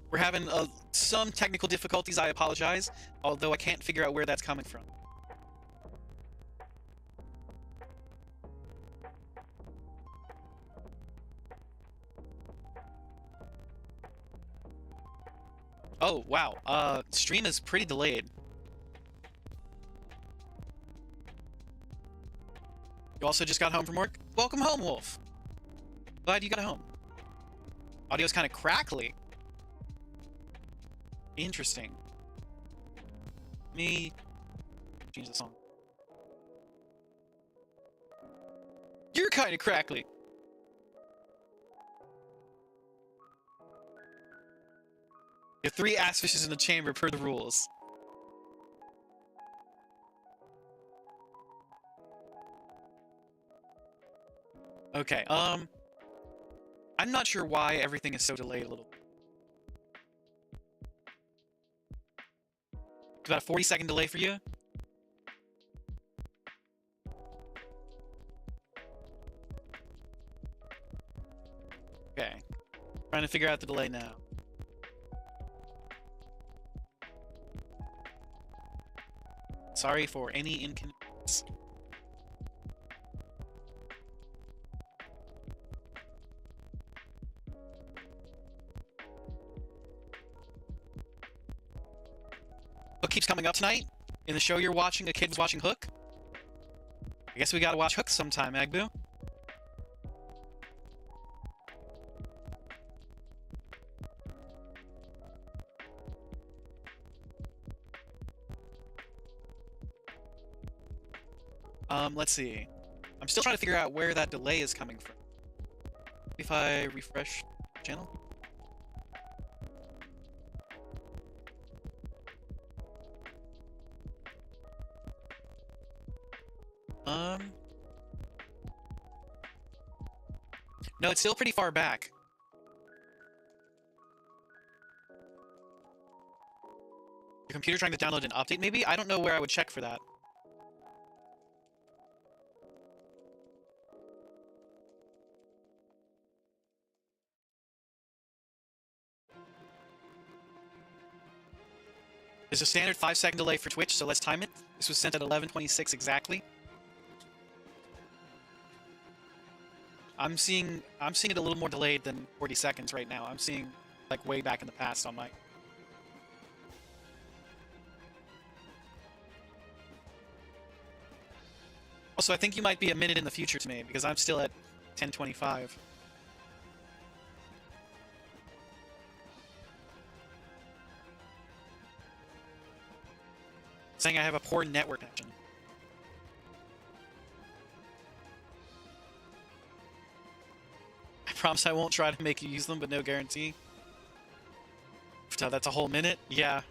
We're having some technical difficulties. I apologize, although I can't figure out where that's coming from. Oh, wow. Stream is pretty delayed. You also just got home from work? Welcome home, Wolf. Glad you got home. Audio's kind of crackly. Interesting. Let me change the song. You're kind of crackly. You have 3 ass fishes in the chamber per the rules. Okay, I'm not sure why everything is so delayed a little. About a 40-second delay for you? Okay. Trying to figure out the delay now. Sorry for any inconvenience. Hook keeps coming up tonight. In the show you're watching, a kid was watching Hook. I guess we gotta watch Hook sometime, Agbu. Let's see. I'm still trying to figure out where that delay is coming from. If I refresh the channel. No, it's still pretty far back. Your computer trying to download an update, maybe? I don't know where I would check for that. There's a standard 5-second delay for Twitch, so let's time it. This was sent at 11:26 exactly. I'm seeing it a little more delayed than 40 seconds right now. I'm seeing like way back in the past on my. Also, I think you might be a minute in the future to me because I'm still at 10:25. Saying I have a poor network connection. I promise I won't try to make you use them, but no guarantee. So that's a whole minute? Yeah.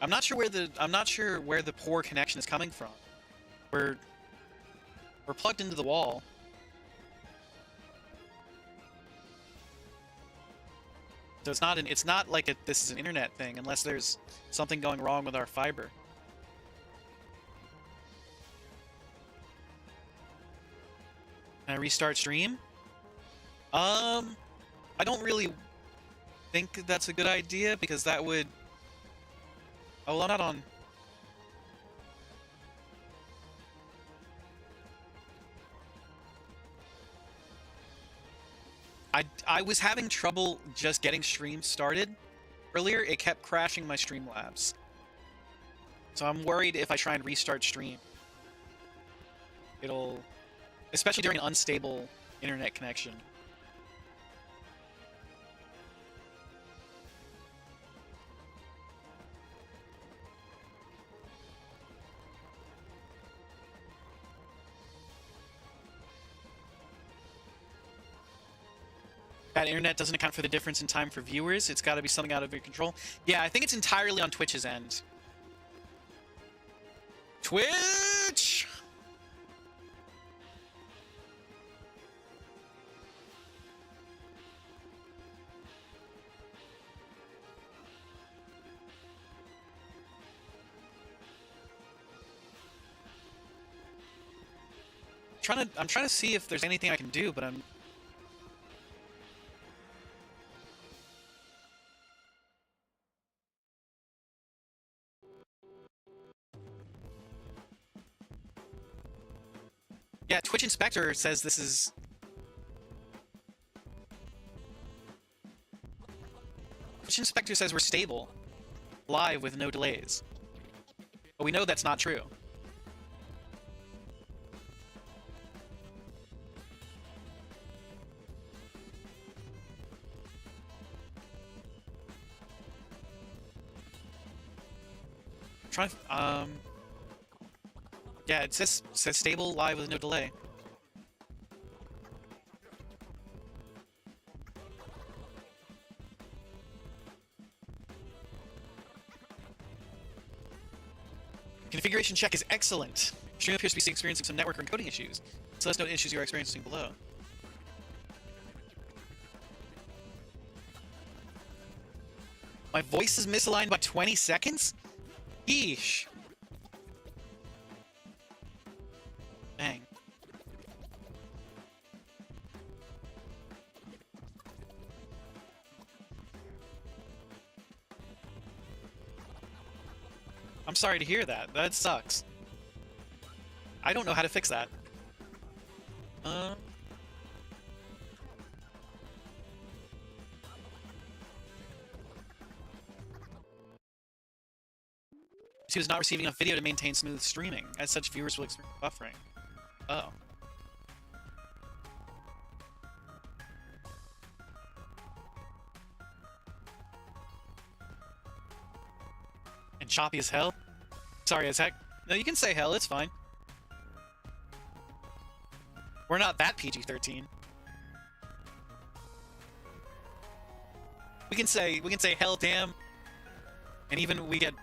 I'm not sure where the poor connection is coming from. We're plugged into the wall. So it's not like this is an internet thing unless there's something going wrong with our fiber. Can I restart stream? I don't really think that's a good idea because that would. Oh, well, I'm not on. I was having trouble just getting stream started earlier. It kept crashing my Streamlabs. So I'm worried if I try and restart stream, it'll, especially during an unstable internet connection. Bad internet doesn't account for the difference in time for viewers. It's got to be something out of your control. Yeah, I think it's entirely on Twitch's end. Twitch! I'm trying to see if there's anything I can do, but I'm... Yeah, Twitch Inspector says this is... Twitch Inspector says we're stable. Live with no delays. But we know that's not true. Trying to, yeah, it says stable, live with no delay. Configuration check is excellent. Stream appears to be experiencing some network or encoding issues. So let's note issues you are experiencing below. My voice is misaligned by 20 seconds? Yeesh. Dang. I'm sorry to hear that. That sucks. I don't know how to fix that. He was not receiving enough video to maintain smooth streaming. As such, viewers will experience buffering. Oh. And choppy as hell? Sorry as heck. No, you can say hell, it's fine. We're not that PG-13. We can say hell damn. And even we get